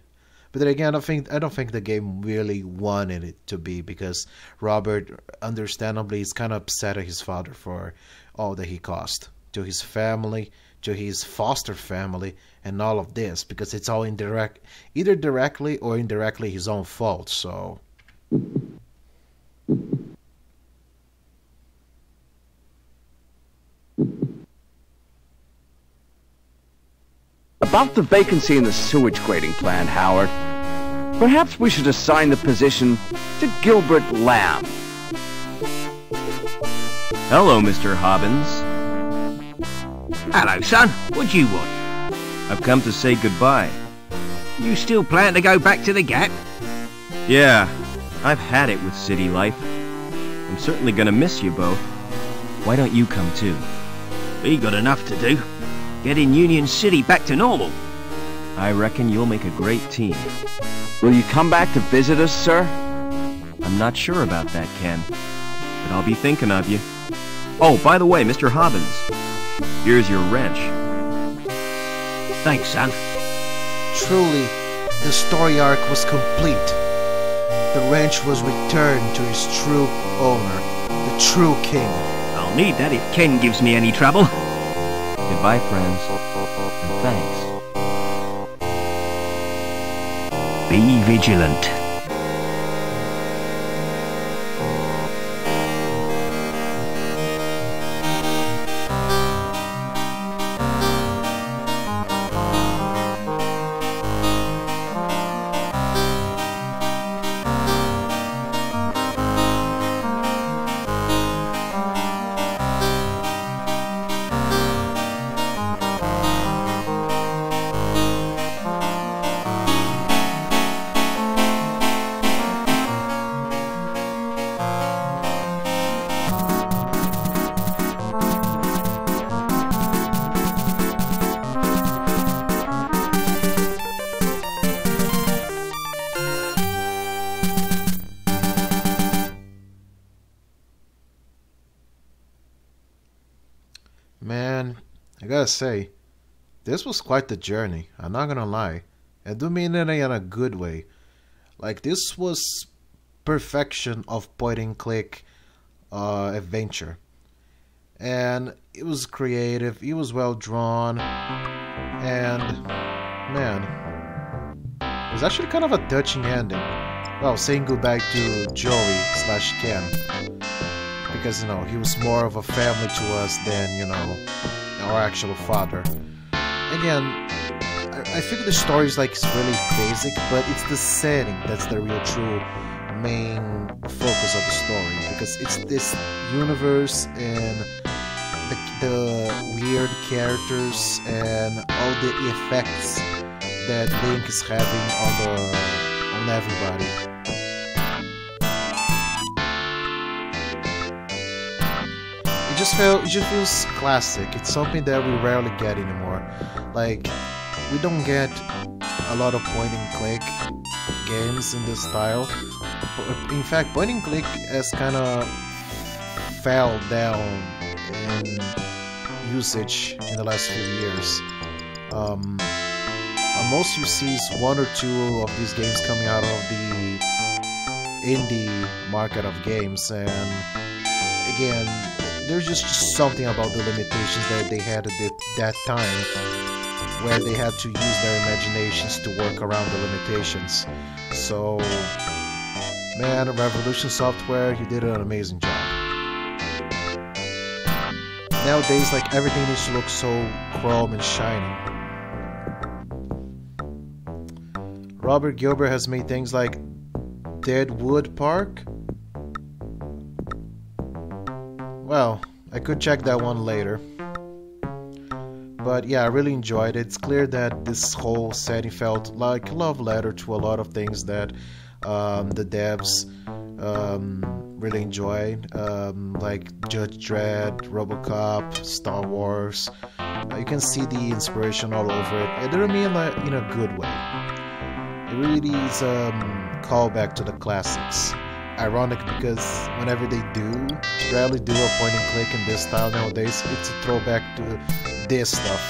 But then again, I don't think the game really wanted it to be, because Robert, understandably, is kind of upset at his father for all that he caused to his family, to his foster family, and all of this, because it's all either directly or indirectly his own fault. So About the vacancy in the sewage grading plant, Howard. Perhaps we should assign the position to Gilbert Lamb. Hello, Mr. Hobbins. Hello, son. What do you want? I've come to say goodbye. You still plan to go back to the Gap? Yeah, I've had it with city life. I'm certainly gonna miss you both. Why don't you come too? We got enough to do. Getting Union City back to normal. I reckon you'll make a great team. Will you come back to visit us, sir? I'm not sure about that, Ken. But I'll be thinking of you. Oh, by the way, Mr. Hobbins, here's your wrench. Thanks, son. Truly, the story arc was complete. The wrench was returned to its true owner, the true king. I'll need that if Ken gives me any trouble. Goodbye, friends, and thanks. Be vigilant. Man, I gotta say, this was quite the journey. I'm not gonna lie. I do mean it in a good way. Like, this was perfection of point and click adventure. And it was creative, it was well drawn, and man, it was actually kind of a touching ending. Well, saying goodbye to Joey / Ken. Because, you know, he was more of a family to us than, you know, our actual father. Again, I think the story is like really basic, but it's the setting that's the real true main focus of the story. Because it's this universe and the weird characters and all the effects that Link is having on everybody. It just feels classic. It's something that we rarely get anymore. Like, we don't get a lot of point and click games in this style. In fact, point and click has kind of fell down in usage in the last few years. Most you see is one or two of these games coming out of the indie market of games, and again, there's just something about the limitations that they had at that time, where they had to use their imaginations to work around the limitations. So, man, Revolution Software, you did an amazing job. Nowadays, like, everything needs to look so chrome and shiny. Robert Gilbert has made things like Deadwood Park. Well, I could check that one later. But yeah, I really enjoyed it. It's clear that this whole setting felt like a love letter to a lot of things that the devs really enjoyed, like Judge Dredd, RoboCop, Star Wars. You can see the inspiration all over it. I don't mean like in a good way. It really is a callback to the classics. Ironic because whenever they rarely do a point and click in this style nowadays, it's a throwback to this stuff.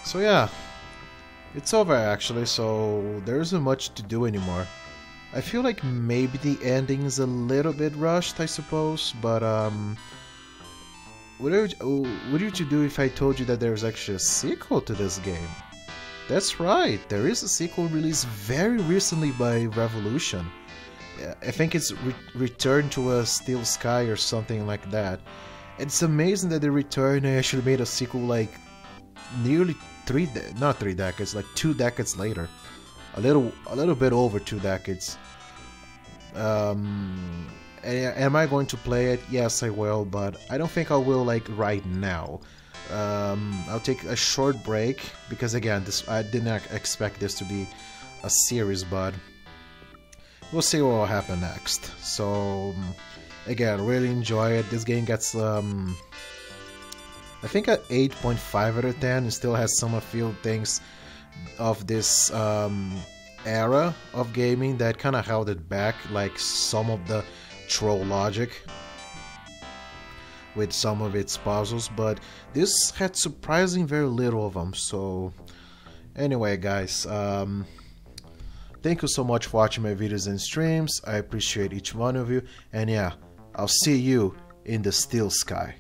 So yeah, it's over actually, so there isn't much to do anymore. I feel like maybe the ending is a little bit rushed, I suppose, but what would you do if I told you that there's actually a sequel to this game? That's right, there is a sequel released very recently by Revolution. I think it's Return to a Steel Sky or something like that. It's amazing that The Return actually made a sequel like nearly not 3 decades, like 2 decades later. A little bit over 2 decades. Am I going to play it? Yes, I will, but I don't think I will like right now. I'll take a short break because again, I did not expect this to be a series, but we'll see what will happen next. So again, really enjoy it. This game gets I think at 8.5 out of 10. It still has some of the things of this era of gaming that kind of held it back, like some of the troll logic with some of its puzzles, but this had surprising very little of them. So anyway, guys, thank you so much for watching my videos and streams. I appreciate each one of you, and yeah, I'll see you in the still sky.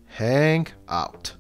Hang out.